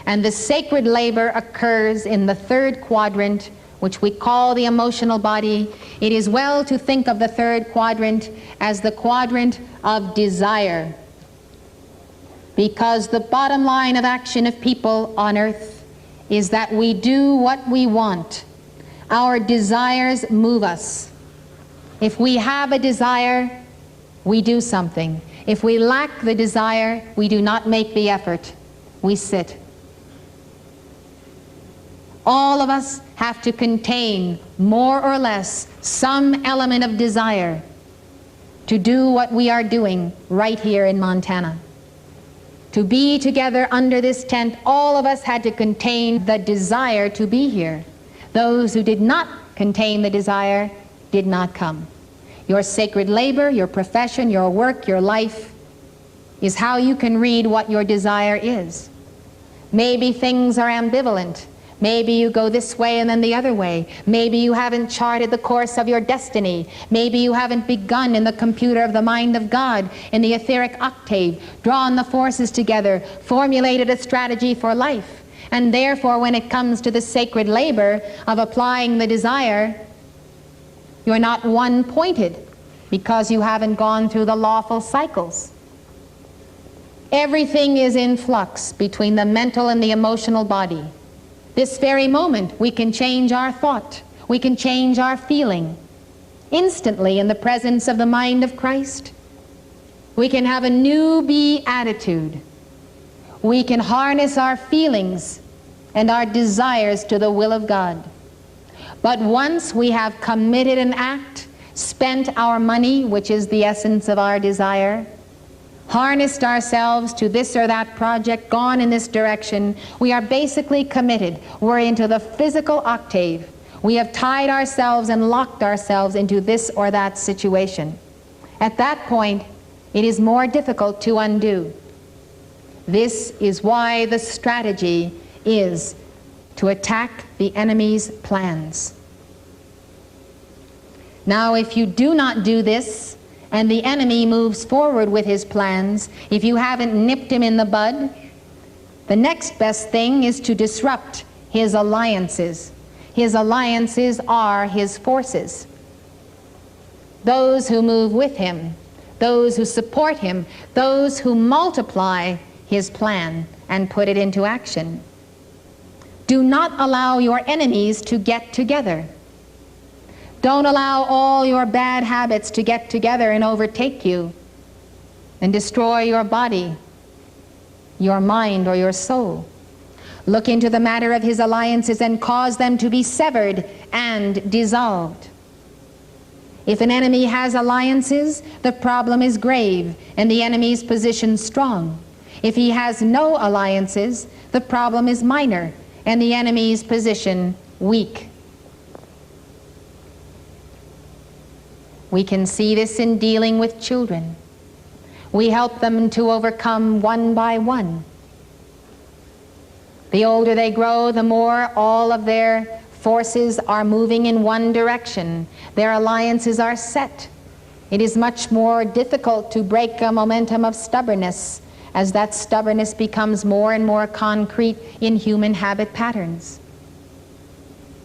and the sacred labor occurs in the third quadrant, which we call the emotional body. It is well to think of the third quadrant as the quadrant of desire, because the bottom line of action of people on earth is that we do what we want. Our desires move us. If we have a desire, we do something. If we lack the desire, we do not make the effort. We sit. All of us have to contain, more or less, some element of desire to do what we are doing right here in Montana. To be together under this tent, all of us had to contain the desire to be here. Those who did not contain the desire did not come. Your sacred labor, your profession, your work, your life is how you can read what your desire is. Maybe things are ambivalent. Maybe you go this way and then the other way. Maybe you haven't charted the course of your destiny. Maybe you haven't begun in the computer of the mind of God, in the etheric octave, drawn the forces together, formulated a strategy for life. And therefore, when it comes to the sacred labor of applying the desire, you're not one-pointed because you haven't gone through the lawful cycles. Everything is in flux between the mental and the emotional body. This very moment, we can change our thought. We can change our feeling. Instantly, in the presence of the mind of Christ, we can have a new be attitude. We can harness our feelings and our desires to the will of God. But once we have committed an act, spent our money, which is the essence of our desire, harnessed ourselves to this or that project, gone in this direction, we are basically committed. We're into the physical octave. We have tied ourselves and locked ourselves into this or that situation. At that point, it is more difficult to undo. This is why the strategy is to attack the enemy's plans. Now, if you do not do this, and the enemy moves forward with his plans, if you haven't nipped him in the bud, the next best thing is to disrupt his alliances. His alliances are his forces. Those who move with him, those who support him, those who multiply his plan and put it into action. Do not allow your enemies to get together. Don't allow all your bad habits to get together and overtake you and destroy your body, your mind, or your soul. Look into the matter of his alliances and cause them to be severed and dissolved. If an enemy has alliances, the problem is grave and the enemy's position strong. If he has no alliances, the problem is minor and the enemy's position weak. We can see this in dealing with children. We help them to overcome one by one. The older they grow, the more all of their forces are moving in one direction. Their alliances are set. It is much more difficult to break a momentum of stubbornness as that stubbornness becomes more and more concrete in human habit patterns.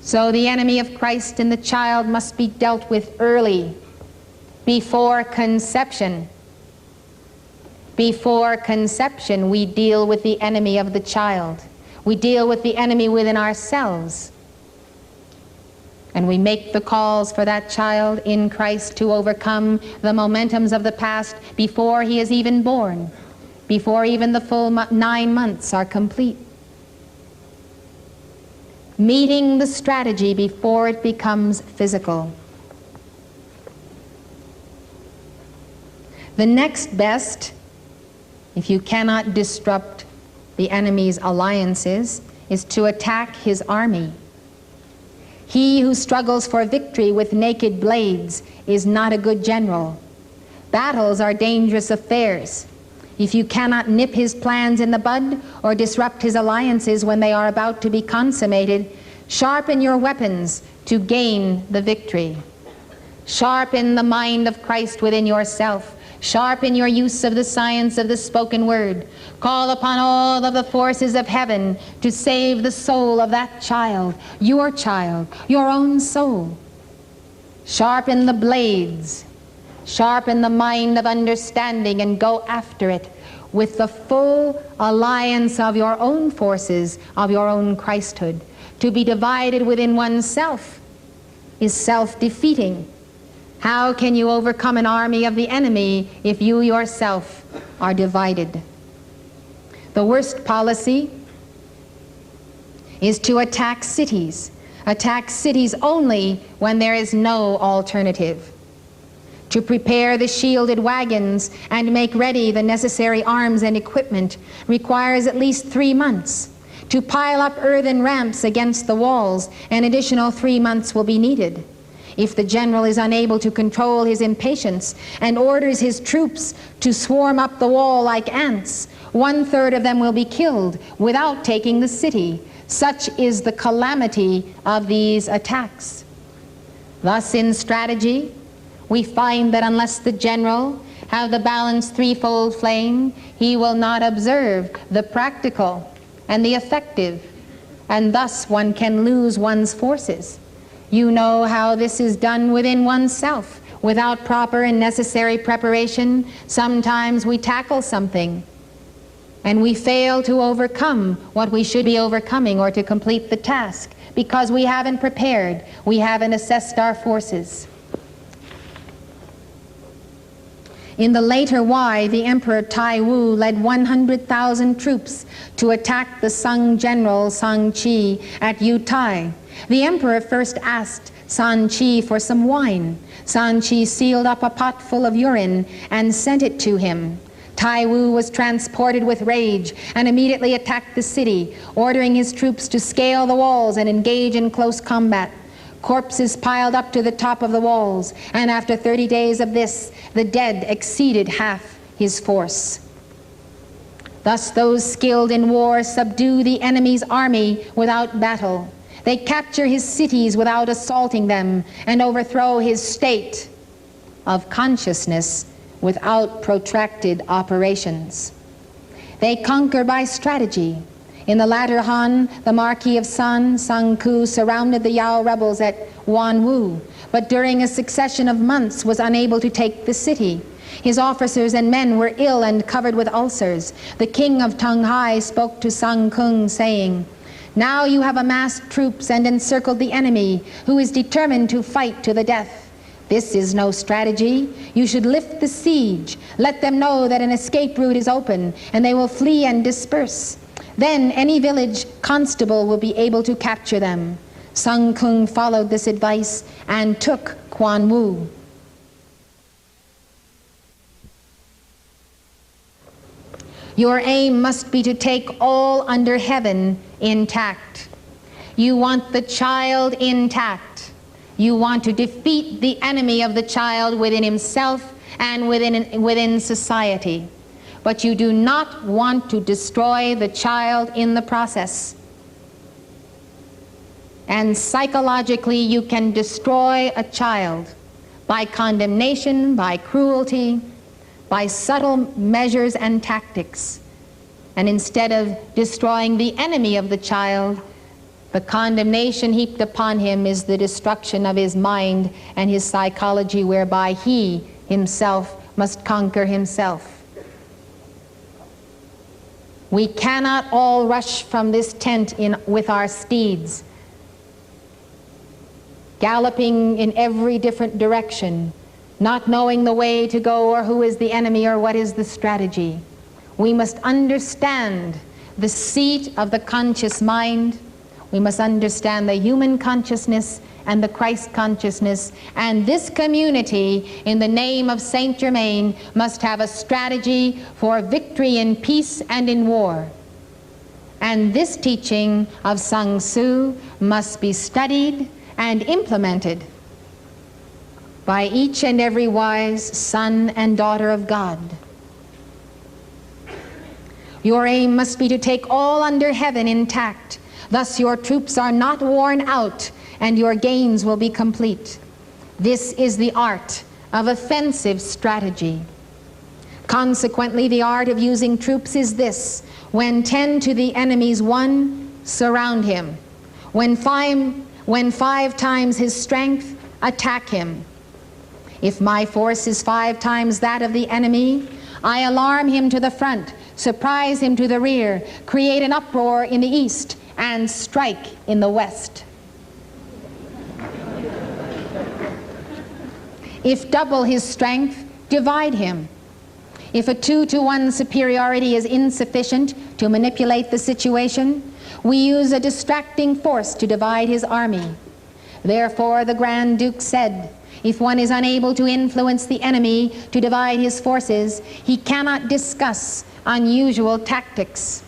So the enemy of Christ in the child must be dealt with early, before conception. Before conception, we deal with the enemy of the child. We deal with the enemy within ourselves. And we make the calls for that child in Christ to overcome the momentums of the past before he is even born, before even the full 9 months are complete. Meeting the strategy before it becomes physical. The next best, if you cannot disrupt the enemy's alliances, is to attack his army. He who struggles for victory with naked blades is not a good general. Battles are dangerous affairs. If you cannot nip his plans in the bud or disrupt his alliances when they are about to be consummated, sharpen your weapons to gain the victory. Sharpen the mind of Christ within yourself. Sharpen your use of the science of the spoken word. Call upon all of the forces of heaven to save the soul of that child, your own soul. Sharpen the blades. Sharpen the mind of understanding and go after it with the full alliance of your own forces, of your own Christhood. To be divided within oneself is self-defeating. How can you overcome an army of the enemy if you yourself are divided? The worst policy is to attack cities. Attack cities only when there is no alternative. To prepare the shielded wagons and make ready the necessary arms and equipment requires at least 3 months. To pile up earthen ramps against the walls, an additional 3 months will be needed. If the general is unable to control his impatience and orders his troops to swarm up the wall like ants, 1/3 of them will be killed without taking the city. Such is the calamity of these attacks. Thus, in strategy, we find that unless the general have the balanced threefold flame, he will not observe the practical and the effective, and thus one can lose one's forces. You know how this is done within oneself. Without proper and necessary preparation, sometimes we tackle something and we fail to overcome what we should be overcoming or to complete the task because we haven't prepared, we haven't assessed our forces. In the later Wei, the Emperor Tai Wu led 100,000 troops to attack the Sung general Sang Chi at Yutai. The emperor first asked San Chi for some wine. San Chi sealed up a pot full of urine and sent it to him. Tai Wu was transported with rage and immediately attacked the city, ordering his troops to scale the walls and engage in close combat. Corpses piled up to the top of the walls, and after 30 days of this, the dead exceeded half his force. Thus those skilled in war subdue the enemy's army without battle. They capture his cities without assaulting them and overthrow his state of consciousness without protracted operations. They conquer by strategy. In the latter Han, the Marquis of San, Sang Ku, surrounded the Yao rebels at Wanwu, but during a succession of months was unable to take the city. His officers and men were ill and covered with ulcers. The king of Tonghai spoke to Sang Kung, saying, "Now you have amassed troops and encircled the enemy, who is determined to fight to the death. This is no strategy. You should lift the siege. Let them know that an escape route is open, and they will flee and disperse. Then any village constable will be able to capture them." Sang Kung followed this advice and took Quan Wu. Your aim must be to take all under heaven intact. You want the child intact. You want to defeat the enemy of the child within himself and within society. But you do not want to destroy the child in the process. And psychologically, you can destroy a child by condemnation, by cruelty, by subtle measures and tactics. And instead of destroying the enemy of the child, the condemnation heaped upon him is the destruction of his mind and his psychology, whereby he himself must conquer himself. We cannot all rush from this tent with our steeds, galloping in every different direction, not knowing the way to go or who is the enemy or what is the strategy. We must understand the seat of the conscious mind. We must understand the human consciousness and the Christ consciousness. And this community, in the name of Saint Germain, must have a strategy for victory in peace and in war. And this teaching of Sun Tzu must be studied and implemented by each and every wise son and daughter of God. Your aim must be to take all under heaven intact. Thus your troops are not worn out, and your gains will be complete. This is the art of offensive strategy. Consequently, the art of using troops is this: when 10 to the enemy's 1, surround him. When five times his strength, attack him. If my force is 5 times that of the enemy, I alarm him to the front, surprise him to the rear, create an uproar in the east, and strike in the west. If double his strength, divide him. If a 2-to-1 superiority is insufficient to manipulate the situation, we use a distracting force to divide his army. Therefore, the Grand Duke said, if one is unable to influence the enemy to divide his forces, he cannot discuss unusual tactics.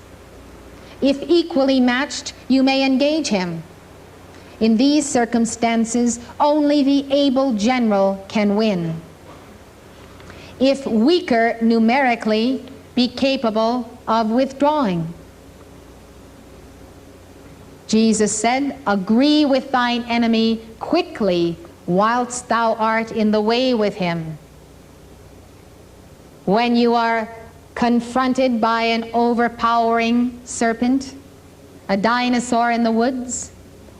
If equally matched, you may engage him. In these circumstances, only the able general can win. If weaker numerically, be capable of withdrawing. Jesus said, agree with thine enemy quickly whilst thou art in the way with him. When you are confronted by an overpowering serpent, a dinosaur in the woods,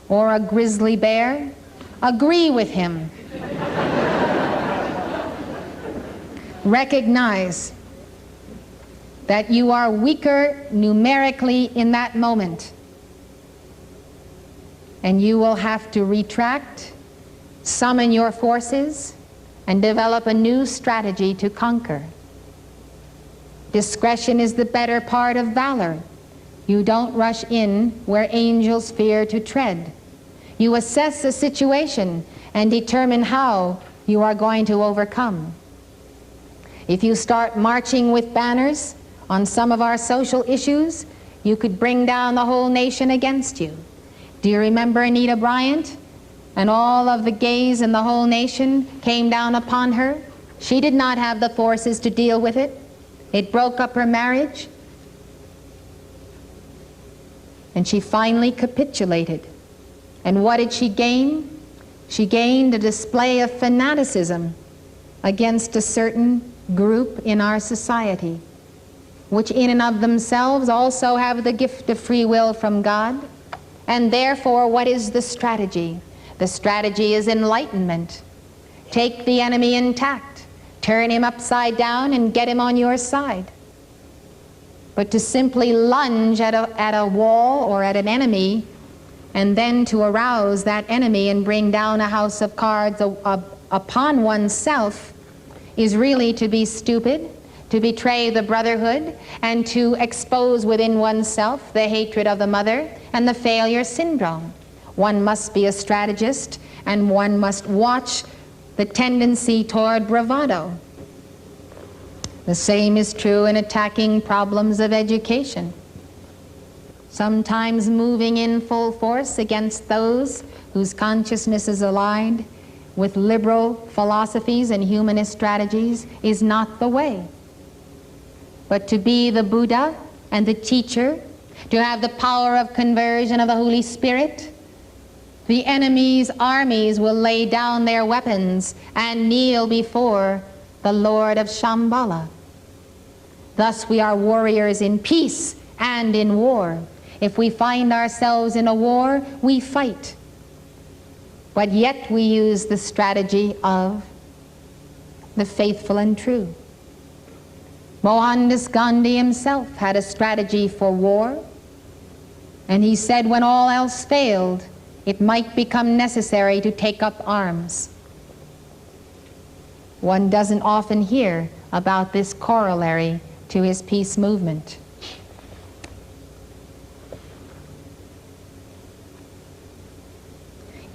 or a grizzly bear, agree with him. Recognize that you are weaker numerically in that moment, and you will have to retract, summon your forces, and develop a new strategy to conquer. Discretion is the better part of valor. You don't rush in where angels fear to tread. You assess the situation and determine how you are going to overcome. If you start marching with banners on some of our social issues, you could bring down the whole nation against you. Do you remember Anita Bryant? And all of the gays in the whole nation came down upon her. She did not have the forces to deal with it. It broke up her marriage. And she finally capitulated. And what did she gain? She gained a display of fanaticism against a certain group in our society, which in and of themselves also have the gift of free will from God. And therefore, what is the strategy? The strategy is enlightenment. Take the enemy intact, turn him upside down, and get him on your side. But to simply lunge at a wall or at an enemy, and then to arouse that enemy and bring down a house of cards upon oneself, is really to be stupid, to betray the brotherhood, and to expose within oneself the hatred of the mother and the failure syndrome. One must be a strategist, and one must watch the tendency toward bravado. The same is true in attacking problems of education. Sometimes moving in full force against those whose consciousness is aligned with liberal philosophies and humanist strategies is not the way. But to be the Buddha and the teacher, to have the power of conversion of the Holy Spirit, the enemy's armies will lay down their weapons and kneel before the Lord of Shambhala. Thus we are warriors in peace and in war. If we find ourselves in a war, we fight. But yet we use the strategy of the faithful and true. Mohandas Gandhi himself had a strategy for war, and he said when all else failed, it might become necessary to take up arms. One doesn't often hear about this corollary to his peace movement.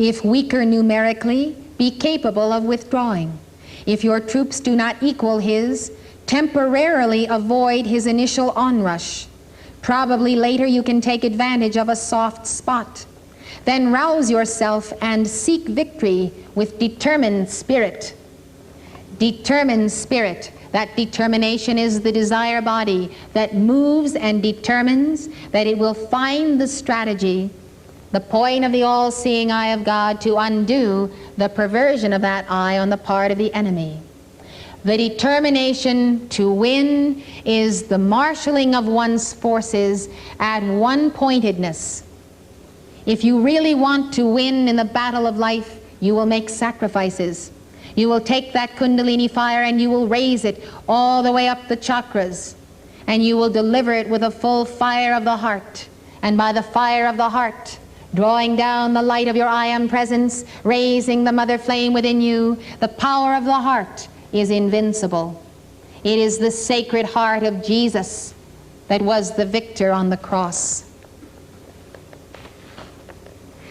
If weaker numerically, be capable of withdrawing. If your troops do not equal his, temporarily avoid his initial onrush. Probably later you can take advantage of a soft spot. Then rouse yourself and seek victory with determined spirit. Determined spirit. That determination is the desire body that moves and determines that it will find the strategy, the point of the all-seeing eye of God, to undo the perversion of that eye on the part of the enemy. The determination to win is the marshaling of one's forces at one-pointedness. If you really want to win in the battle of life, you will make sacrifices. You will take that Kundalini fire and you will raise it all the way up the chakras, and you will deliver it with a full fire of the heart. And by the fire of the heart, drawing down the light of your I Am presence, raising the mother flame within you, the power of the heart is invincible. It is the sacred heart of Jesus that was the victor on the cross.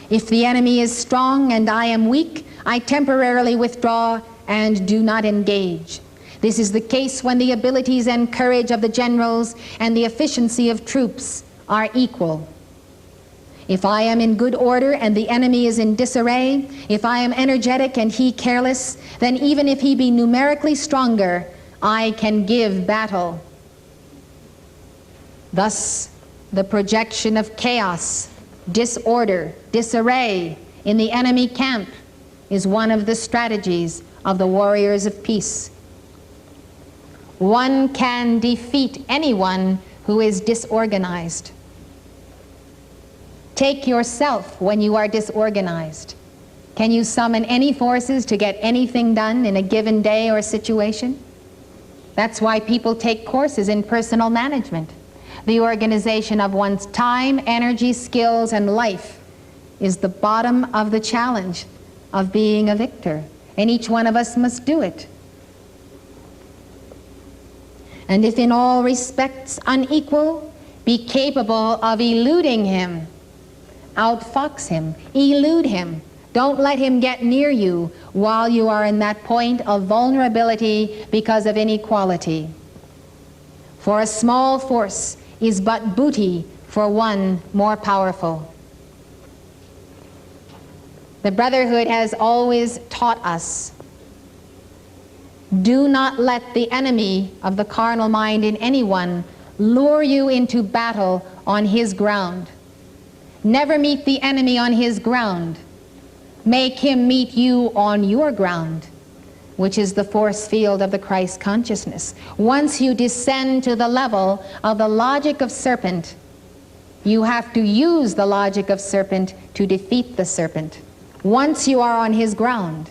If the enemy is strong and I am weak, I temporarily withdraw and do not engage. This is the case when the abilities and courage of the generals and the efficiency of troops are equal. If I am in good order and the enemy is in disarray, if I am energetic and he careless, then even if he be numerically stronger, I can give battle. Thus, the projection of chaos, disorder, disarray in the enemy camp is one of the strategies of the warriors of peace. One can defeat anyone who is disorganized. Take yourself when you are disorganized. Can you summon any forces to get anything done in a given day or situation? That's why people take courses in personal management. The organization of one's time, energy, skills, and life is the bottom of the challenge of being a victor, and each one of us must do it. And if in all respects unequal, be capable of eluding him. Outfox him, elude him. Don't let him get near you while you are in that point of vulnerability because of inequality. For a small force is but booty for one more powerful. The Brotherhood has always taught us, do not let the enemy of the carnal mind in anyone lure you into battle on his ground. Never meet the enemy on his ground. Make him meet you on your ground, which is the force field of the Christ consciousness. Once you descend to the level of the logic of serpent, you have to use the logic of serpent to defeat the serpent. Once you are on his ground,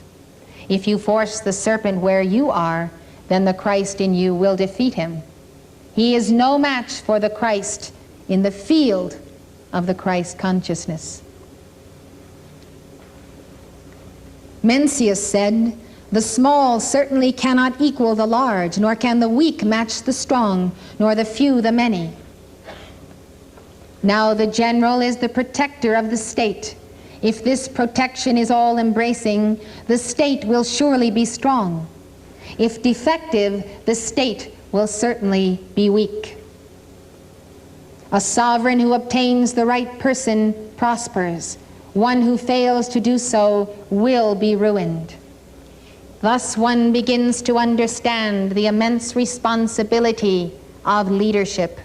if you force the serpent where you are, then the Christ in you will defeat him. He is no match for the Christ in the field of the Christ consciousness. Mencius said, "The small certainly cannot equal the large, nor can the weak match the strong, nor the few the many." Now the general is the protector of the state. If this protection is all-embracing, the state will surely be strong. If defective, the state will certainly be weak. A sovereign who obtains the right person prospers. One who fails to do so will be ruined. Thus one begins to understand the immense responsibility of leadership.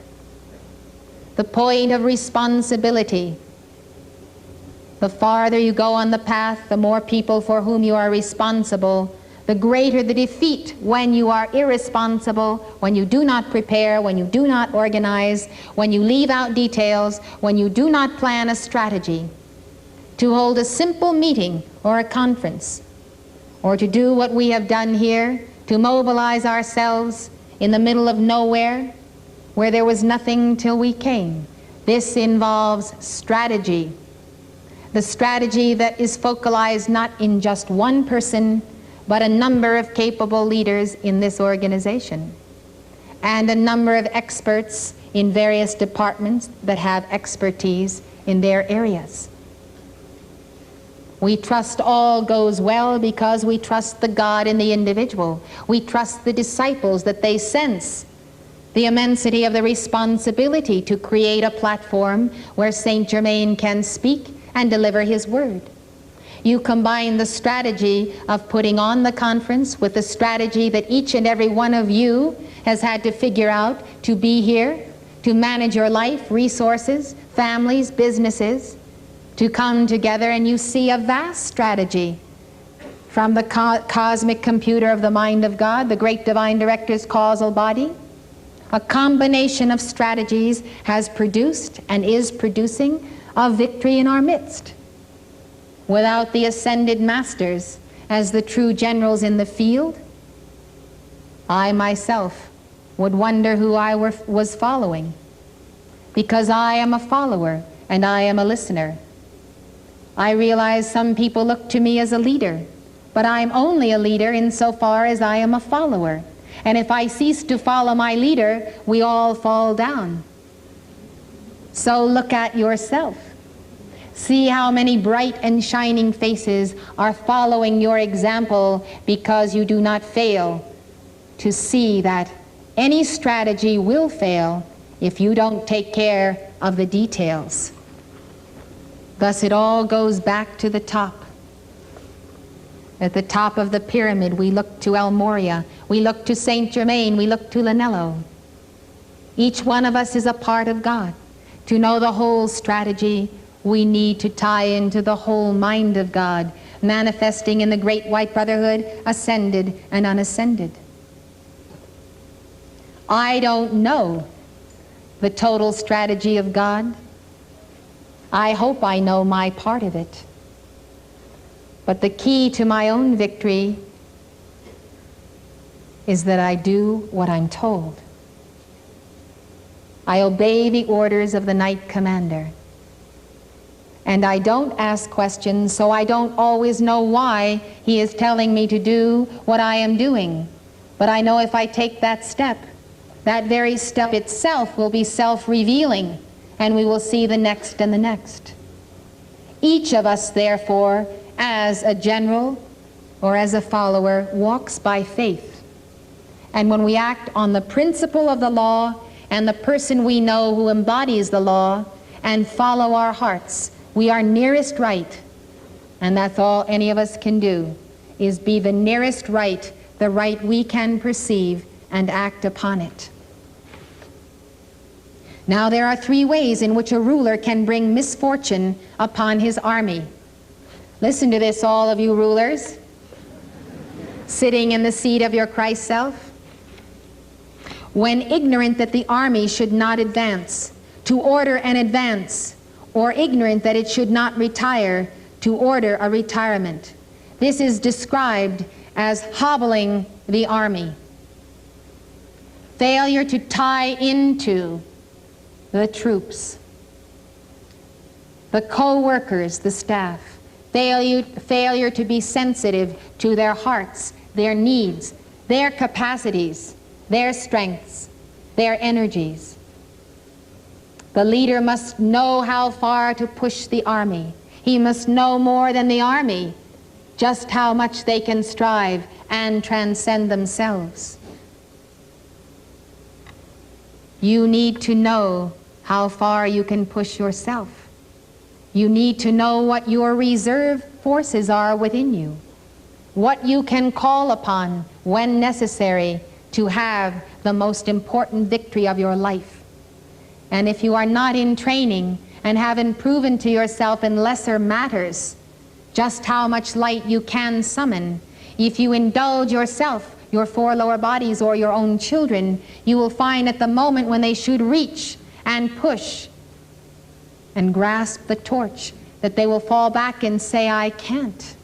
The point of responsibility. The farther you go on the path, the more people for whom you are responsible, the greater the defeat when you are irresponsible, when you do not prepare, when you do not organize, when you leave out details, when you do not plan a strategy. To hold a simple meeting or a conference, or to do what we have done here, to mobilize ourselves in the middle of nowhere, where there was nothing till we came. This involves strategy. The strategy that is focalized not in just one person, but a number of capable leaders in this organization, and a number of experts in various departments that have expertise in their areas. We trust all goes well because we trust the God in the individual. We trust the disciples that they sense the immensity of the responsibility to create a platform where Saint Germain can speak and deliver his word. You combine the strategy of putting on the conference with the strategy that each and every one of you has had to figure out to be here, to manage your life, resources, families, businesses, to come together, and you see a vast strategy from the cosmic computer of the mind of God, the great divine director's causal body. A combination of strategies has produced and is producing a victory in our midst. Without the ascended masters as the true generals in the field, I myself would wonder who I was following, because I am a follower and I am a listener. I realize some people look to me as a leader, but I'm only a leader insofar as I am a follower. And if I cease to follow my leader, we all fall down. So look at yourself. See how many bright and shining faces are following your example, because you do not fail to see that any strategy will fail if you don't take care of the details. Thus it all goes back to the top. At the top of the pyramid, we look to El Moria, we look to Saint Germain, we look to Lanello. Each one of us is a part of God. To know the whole strategy, we need to tie into the whole mind of God, manifesting in the great white brotherhood, ascended and unascended. I don't know the total strategy of God. I hope I know my part of it. But the key to my own victory is that I do what I'm told. I obey the orders of the Knight Commander. And I don't ask questions, so I don't always know why he is telling me to do what I am doing. But I know if I take that step, that very step itself will be self-revealing, and we will see the next and the next. Each of us, therefore, as a general or as a follower, walks by faith. And when we act on the principle of the law and the person we know who embodies the law and follow our hearts, we are nearest right. And that's all any of us can do, is be the nearest right, the right we can perceive, and act upon it. Now there are three ways in which a ruler can bring misfortune upon his army. Listen to this, all of you rulers, sitting in the seat of your Christ self. When ignorant that the army should not advance, to order an advance, or ignorant that it should not retire, to order a retirement. This is described as hobbling the army. Failure to tie into the troops, the co-workers, the staff. Failure to be sensitive to their hearts, their needs, their capacities, their strengths, their energies. The leader must know how far to push the army. He must know more than the army, just how much they can strive and transcend themselves. You need to know how far you can push yourself. You need to know what your reserve forces are within you, what you can call upon when necessary to have the most important victory of your life. And if you are not in training and haven't proven to yourself in lesser matters just how much light you can summon, if you indulge yourself, your four lower bodies, or your own children, you will find at the moment when they should reach and push and grasp the torch, that they will fall back and say, I can't,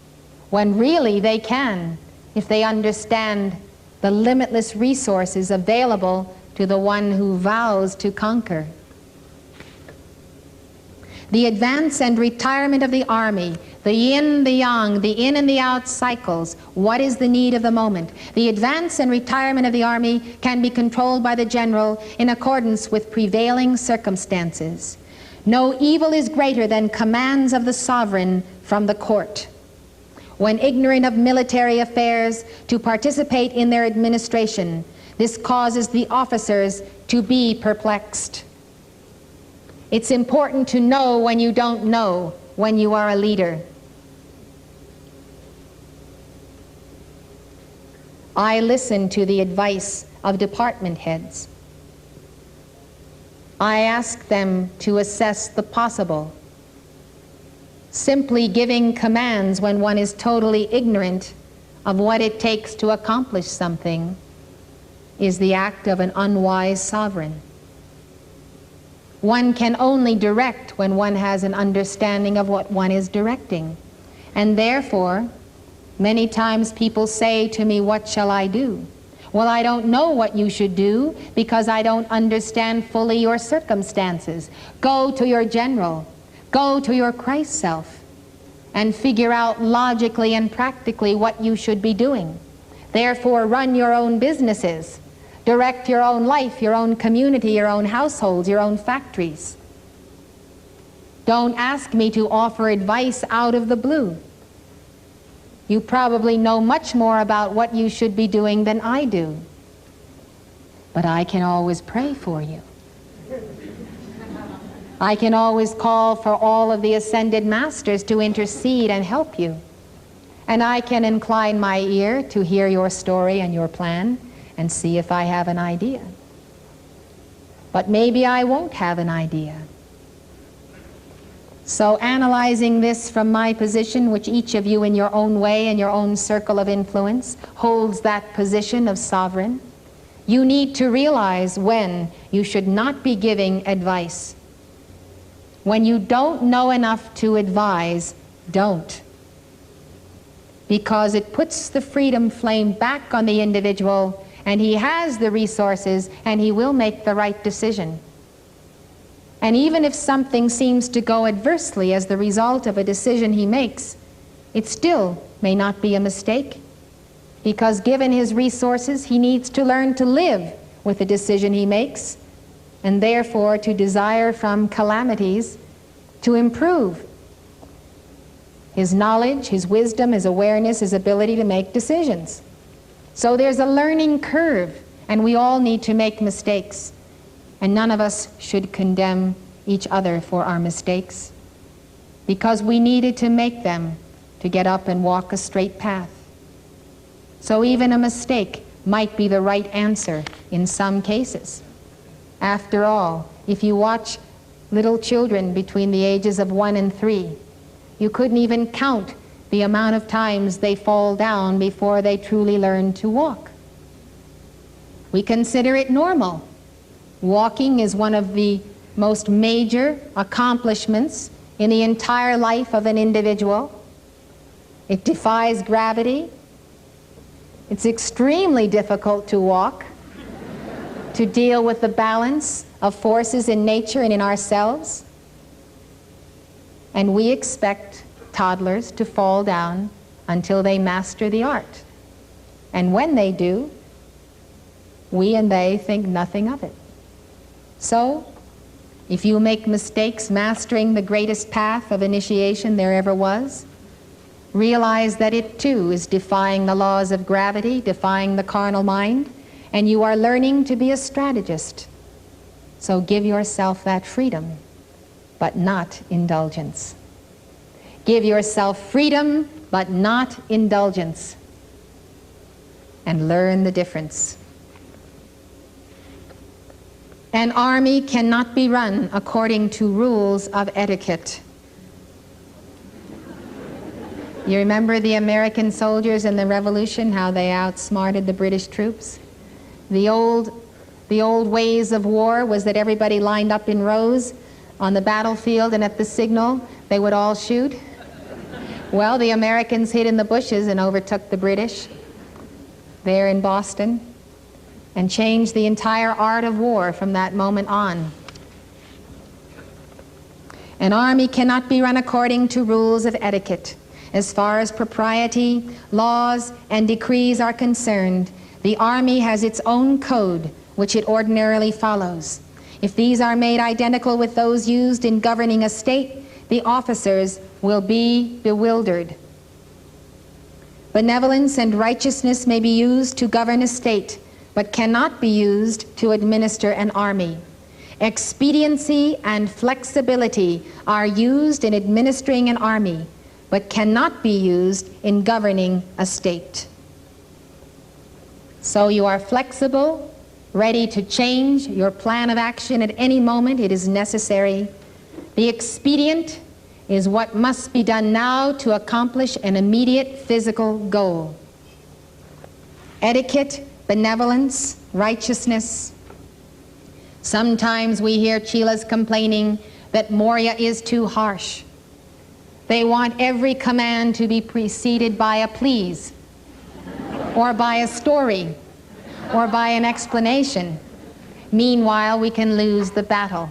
when really they can, if they understand the limitless resources available to the one who vows to conquer. The advance and retirement of the army, the yin, the yang, the in and the out cycles. What is the need of the moment? The advance and retirement of the army can be controlled by the general in accordance with prevailing circumstances. No evil is greater than commands of the sovereign from the court. When ignorant of military affairs, to participate in their administration, this causes the officers to be perplexed. It's important to know when you don't know when you are a leader. I listen to the advice of department heads. I ask them to assess the possible. Simply giving commands when one is totally ignorant of what it takes to accomplish something is the act of an unwise sovereign. One can only direct when one has an understanding of what one is directing. And therefore, many times people say to me, "What shall I do?" Well, I don't know what you should do because I don't understand fully your circumstances. Go to your general, go to your Christ self, and figure out logically and practically what you should be doing. Therefore, run your own businesses. Direct your own life, your own community, your own households, your own factories. Don't ask me to offer advice out of the blue. You probably know much more about what you should be doing than I do. But I can always pray for you. I can always call for all of the ascended masters to intercede and help you. And I can incline my ear to hear your story and your plan and see if I have an idea. But maybe I won't have an idea. So analyzing this from my position, which each of you in your own way, in your own circle of influence, holds that position of sovereign, you need to realize when you should not be giving advice. When you don't know enough to advise, don't. Because it puts the freedom flame back on the individual, and he has the resources, and he will make the right decision. And even if something seems to go adversely as the result of a decision he makes, it still may not be a mistake, because given his resources, he needs to learn to live with the decision he makes, and therefore to desire from calamities to improve his knowledge, his wisdom, his awareness, his ability to make decisions. So there's a learning curve, and we all need to make mistakes. And none of us should condemn each other for our mistakes, because we needed to make them to get up and walk a straight path. So even a mistake might be the right answer in some cases. After all, if you watch little children between the ages of 1 and 3, you couldn't even count the amount of times they fall down before they truly learn to walk. We consider it normal. Walking is one of the most major accomplishments in the entire life of an individual. It defies gravity. It's extremely difficult to walk, to deal with the balance of forces in nature and in ourselves. And we expect toddlers to fall down until they master the art. And when they do, we and they think nothing of it. So, if you make mistakes mastering the greatest path of initiation there ever was, realize that it too is defying the laws of gravity, defying the carnal mind, and you are learning to be a strategist. So give yourself that freedom, but not indulgence. Give yourself freedom, but not indulgence. And learn the difference. An army cannot be run according to rules of etiquette. You remember the American soldiers in the Revolution, how they outsmarted the British troops? The old ways of war was that everybody lined up in rows on the battlefield, and at the signal they would all shoot. Well, the Americans hid in the bushes and overtook the British there in Boston, and changed the entire art of war from that moment on. An army cannot be run according to rules of etiquette. As far as propriety, laws, and decrees are concerned, the army has its own code, which it ordinarily follows. If these are made identical with those used in governing a state, the officers will be bewildered. Benevolence and righteousness may be used to govern a state, but cannot be used to administer an army. Expediency and flexibility are used in administering an army, but cannot be used in governing a state. So you are flexible, ready to change your plan of action at any moment it is necessary. The expedient is what must be done now to accomplish an immediate physical goal. Etiquette, benevolence, righteousness. Sometimes we hear chelas complaining that Moria is too harsh. They want every command to be preceded by a please, or by a story, or by an explanation. Meanwhile, we can lose the battle.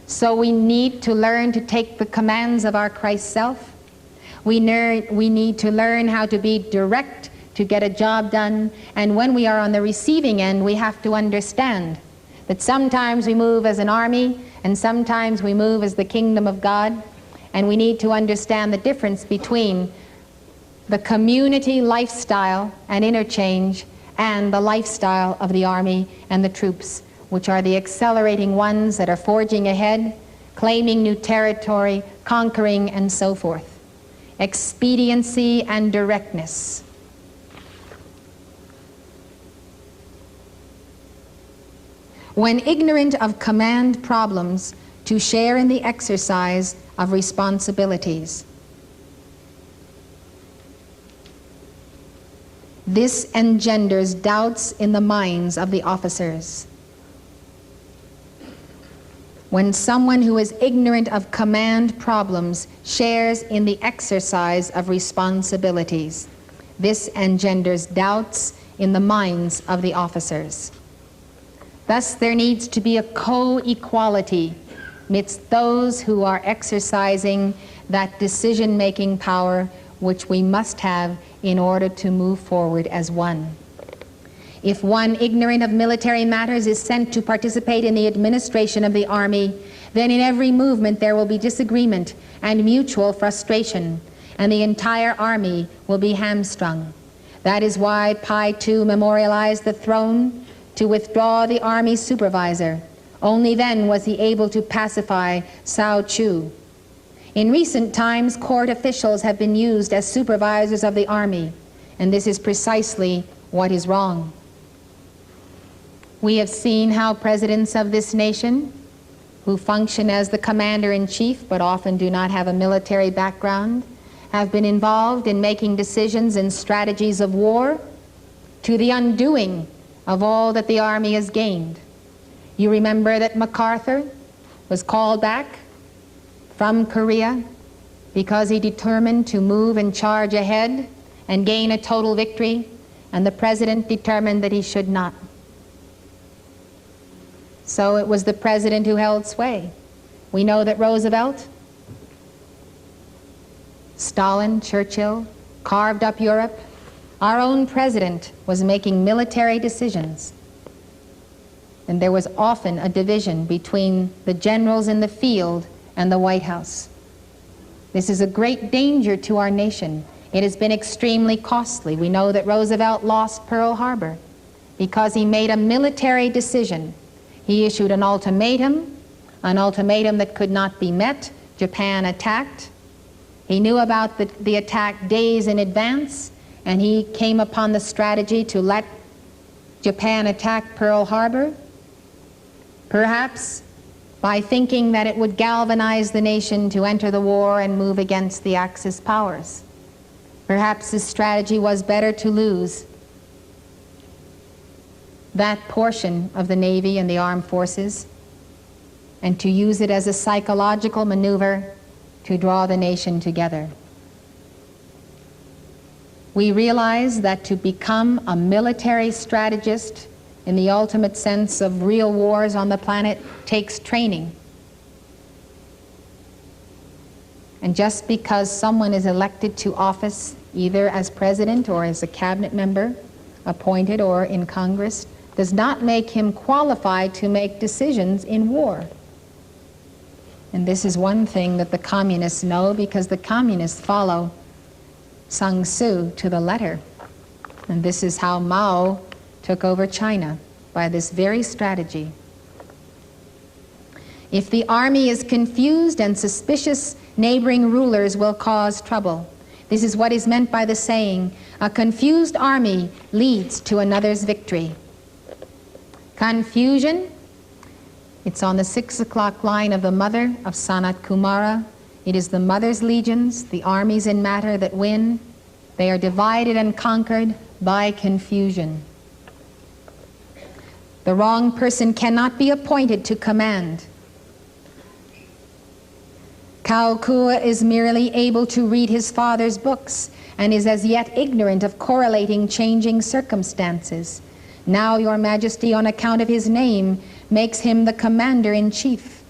So we need to learn to take the commands of our Christ self. We need to learn how to be direct to get a job done. And when we are on the receiving end, we have to understand that sometimes we move as an army and sometimes we move as the kingdom of God. And we need to understand the difference between the community lifestyle and interchange and the lifestyle of the army and the troops, which are the accelerating ones that are forging ahead, claiming new territory, conquering, and so forth. Expediency and directness. When ignorant of command problems, to share in the exercise of responsibilities. This engenders doubts in the minds of the officers. When someone who is ignorant of command problems shares in the exercise of responsibilities, this engenders doubts in the minds of the officers. Thus, there needs to be a co-equality amidst those who are exercising that decision-making power which we must have in order to move forward as one. If one ignorant of military matters is sent to participate in the administration of the army, then in every movement there will be disagreement and mutual frustration, and the entire army will be hamstrung. That is why Pi II memorialized the throne to withdraw the army supervisor. Only then was he able to pacify Cao Chu. In recent times, court officials have been used as supervisors of the army, and this is precisely what is wrong. We have seen how presidents of this nation, who function as the commander-in-chief but often do not have a military background, have been involved in making decisions and strategies of war to the undoing of all that the army has gained. You remember that MacArthur was called back from Korea because he determined to move and charge ahead and gain a total victory, and the president determined that he should not. So it was the president who held sway. We know that Roosevelt, Stalin, Churchill carved up Europe. Our own president was making military decisions. And there was often a division between the generals in the field and the White House. This is a great danger to our nation. It has been extremely costly. We know that Roosevelt lost Pearl Harbor because he made a military decision. He issued an ultimatum that could not be met. Japan attacked. He knew about the attack days in advance, and he came upon the strategy to let Japan attack Pearl Harbor, perhaps by thinking that it would galvanize the nation to enter the war and move against the Axis powers. Perhaps his strategy was better to lose that portion of the Navy and the armed forces and to use it as a psychological maneuver to draw the nation together. We realize that to become a military strategist in the ultimate sense of real wars on the planet takes training. And just because someone is elected to office, either as president or as a cabinet member, appointed or in Congress, does not make him qualified to make decisions in war. And this is one thing that the communists know, because the communists follow Sun Tzu to the letter. And this is how Mao took over China, by this very strategy. If the army is confused and suspicious, neighboring rulers will cause trouble. This is what is meant by the saying, a confused army leads to another's victory. Confusion, it's on the 6 o'clock line of the mother of Sanat Kumara. It is the mother's legions, the armies in matter, that win. They are divided and conquered by confusion. The wrong person cannot be appointed to command. Kaukua is merely able to read his father's books and is as yet ignorant of correlating changing circumstances. Now, Your Majesty, on account of his name, makes him the commander-in-chief.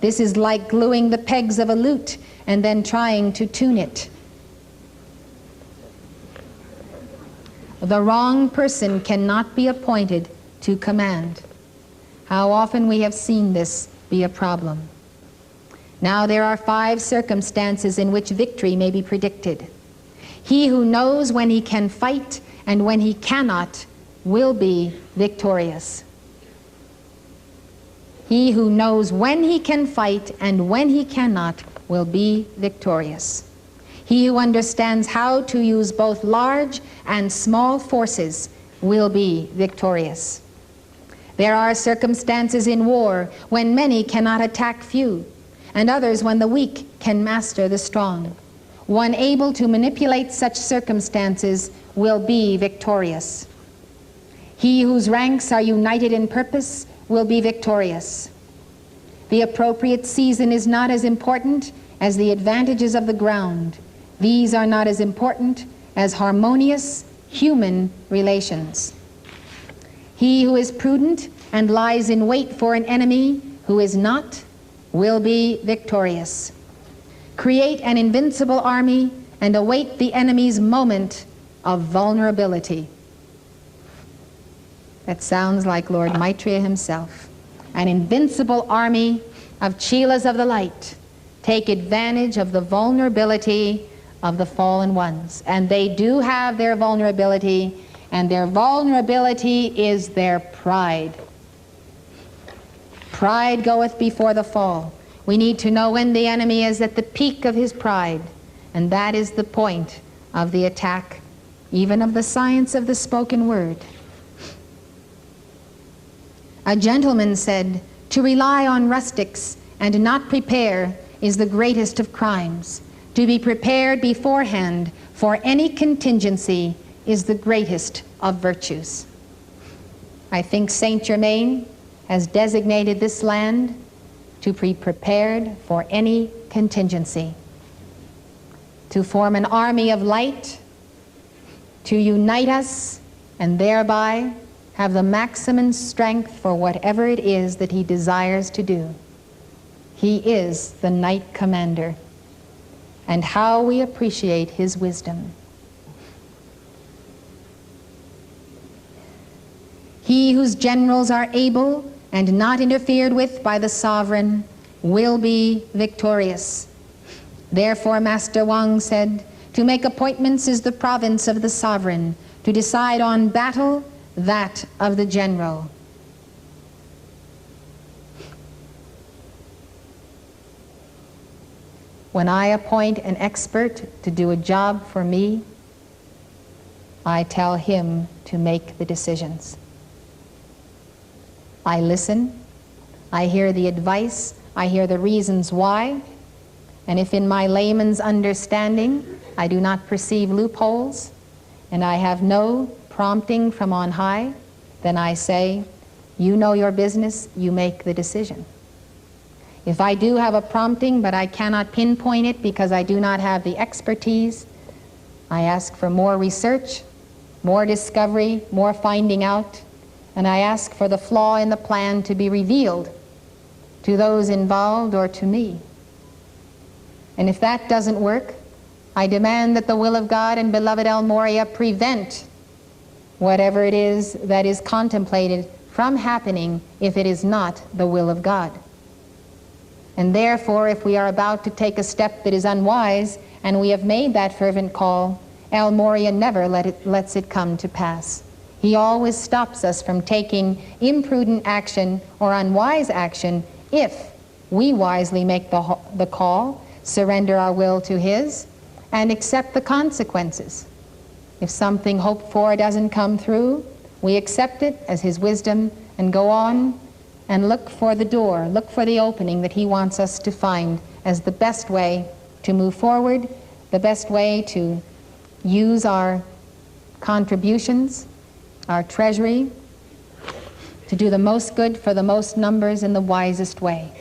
This is like gluing the pegs of a lute and then trying to tune it. The wrong person cannot be appointed to command. How often we have seen this be a problem. Now there are 5 circumstances in which victory may be predicted. He who knows when he can fight and when he cannot will be victorious. He who knows when he can fight and when he cannot will be victorious. He who understands how to use both large and small forces will be victorious. There are circumstances in war when many cannot attack few, and others when the weak can master the strong. One able to manipulate such circumstances will be victorious. He whose ranks are united in purpose will be victorious. The appropriate season is not as important as the advantages of the ground. These are not as important as harmonious human relations. He who is prudent and lies in wait for an enemy who is not will be victorious. Create an invincible army and await the enemy's moment of vulnerability. That sounds like Lord Maitreya himself. An invincible army of Chelas of the light take advantage of the vulnerability of the fallen ones. And they do have their vulnerability, and their vulnerability is their pride. Pride goeth before the fall. We need to know when the enemy is at the peak of his pride, and that is the point of the attack, even of the science of the spoken word. A gentleman said, "To rely on rustics and not prepare is the greatest of crimes. To be prepared beforehand for any contingency is the greatest of virtues." I think Saint Germain has designated this land to be prepared for any contingency, to form an army of light, to unite us, and thereby have the maximum strength for whatever it is that he desires to do. He is the Knight Commander, and how we appreciate his wisdom. He whose generals are able and not interfered with by the sovereign will be victorious. Therefore, Master Wang said, "To make appointments is the province of the sovereign, to decide on battle, that of the general." When I appoint an expert to do a job for me, I tell him to make the decisions. I listen, I hear the advice, I hear the reasons why, and if in my layman's understanding I do not perceive loopholes, and I have no prompting from on high, then I say, "You know your business, you make the decision." If I do have a prompting, but I cannot pinpoint it because I do not have the expertise, I ask for more research, more discovery, more finding out, and I ask for the flaw in the plan to be revealed to those involved or to me. And if that doesn't work, I demand that the will of God and beloved El Moria prevent whatever it is that is contemplated from happening if it is not the will of God. And therefore, if we are about to take a step that is unwise, and we have made that fervent call, El Morya never lets it come to pass. He always stops us from taking imprudent action or unwise action if we wisely make the call, surrender our will to His, and accept the consequences. If something hoped for doesn't come through, we accept it as His wisdom and go on and look for the door, look for the opening that He wants us to find as the best way to move forward, the best way to use our contributions, our treasury, to do the most good for the most numbers in the wisest way.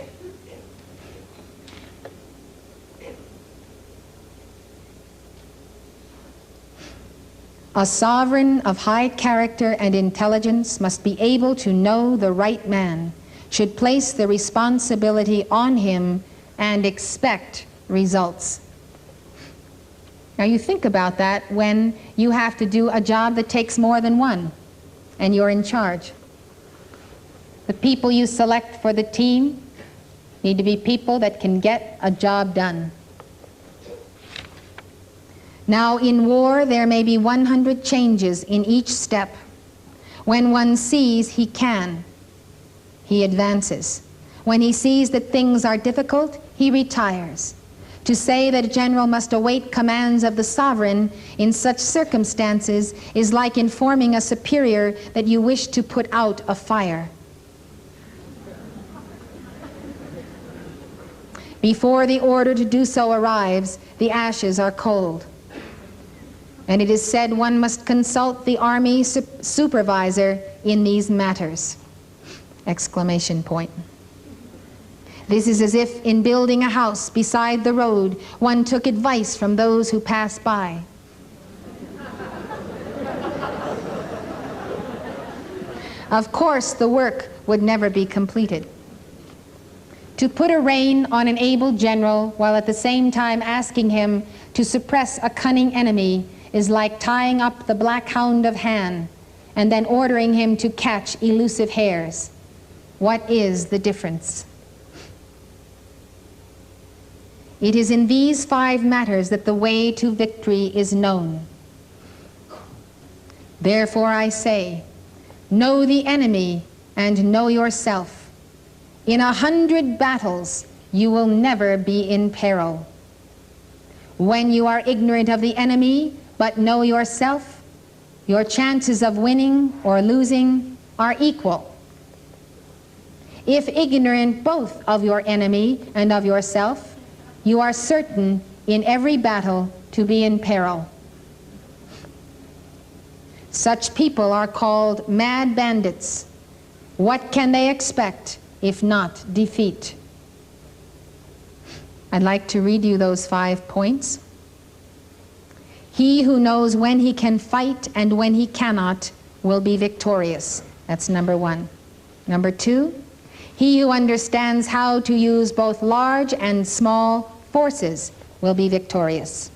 A sovereign of high character and intelligence must be able to know the right man, should place the responsibility on him, and expect results. Now you think about that when you have to do a job that takes more than one, and you're in charge. The people you select for the team need to be people that can get a job done. Now in war there may be 100 changes in each step. When one sees he can, he advances. When he sees that things are difficult, he retires. To say that a general must await commands of the sovereign in such circumstances is like informing a superior that you wish to put out a fire. Before the order to do so arrives, the ashes are cold. And it is said one must consult the army supervisor in these matters. Exclamation point. This is as if in building a house beside the road, one took advice from those who pass by. Of course, the work would never be completed. To put a rein on an able general while at the same time asking him to suppress a cunning enemy is like tying up the black hound of Han and then ordering him to catch elusive hares. What is the difference? It is in these 5 matters that the way to victory is known. Therefore I say, know the enemy and know yourself. In 100 battles you will never be in peril. When you are ignorant of the enemy but know yourself, your chances of winning or losing are equal. If ignorant both of your enemy and of yourself, you are certain in every battle to be in peril. Such people are called mad bandits. What can they expect if not defeat? I'd like to read you those 5 points. He who knows when he can fight and when he cannot will be victorious. That's number 1. Number 2, he who understands how to use both large and small forces will be victorious.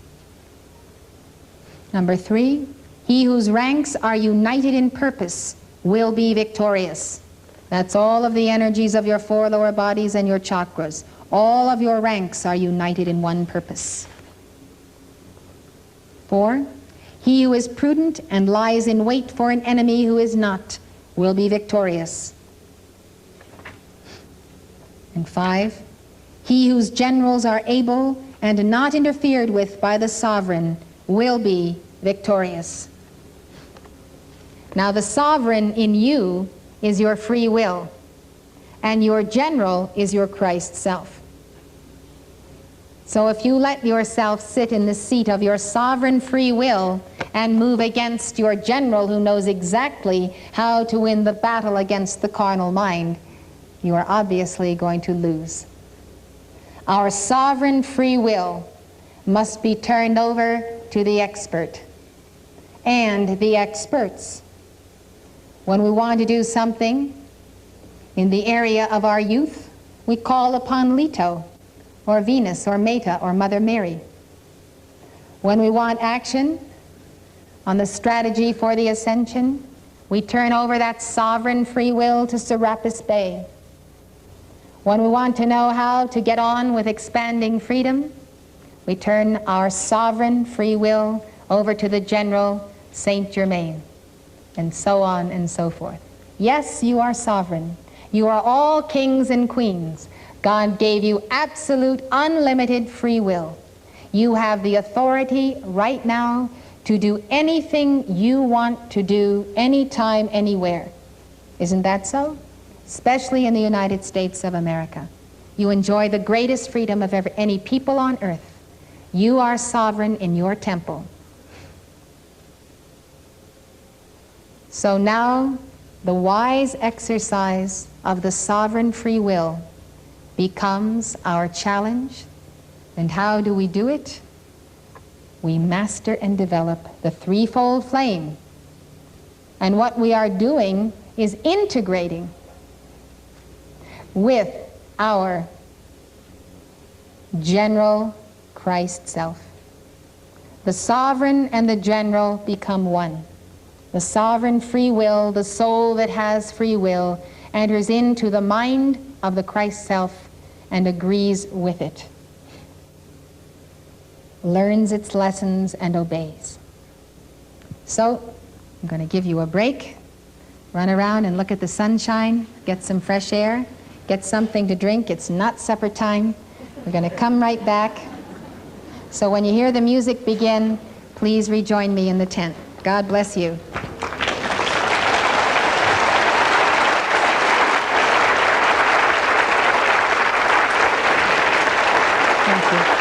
Number 3, he whose ranks are united in purpose will be victorious. That's all of the energies of your 4 lower bodies and your chakras. All of your ranks are united in one purpose. 4, he who is prudent and lies in wait for an enemy who is not will be victorious. And 5, he whose generals are able and not interfered with by the sovereign will be victorious. Now the sovereign in you is your free will, and your general is your Christ self. So if you let yourself sit in the seat of your sovereign free will and move against your general who knows exactly how to win the battle against the carnal mind, you are obviously going to lose. Our sovereign free will must be turned over to the expert and the experts. When we want to do something in the area of our youth, we call upon Leto, or Venus, or Meta, or Mother Mary. When we want action on the strategy for the ascension, we turn over that sovereign free will to Serapis Bey. When we want to know how to get on with expanding freedom, we turn our sovereign free will over to the General Saint Germain, and so on and so forth. Yes, you are sovereign. You are all kings and queens. God gave you absolute, unlimited free will. You have the authority right now to do anything you want to do, anytime, anywhere. Isn't that so? Especially in the United States of America. You enjoy the greatest freedom of any people on earth. You are sovereign in your temple. So now, the wise exercise of the sovereign free will becomes our challenge. And how do we do it? We master and develop the threefold flame. And what we are doing is integrating with our general Christ self. The sovereign and the general become one. The sovereign free will, the soul that has free will, enters into the mind of the Christ self and agrees with it, learns its lessons and obeys. So, I'm going to give you a break. Run around and look at the sunshine, get some fresh air, get something to drink. It's not supper time. We're going to come right back. So when you hear the music begin, please rejoin me in the tent. God bless you. Thank you.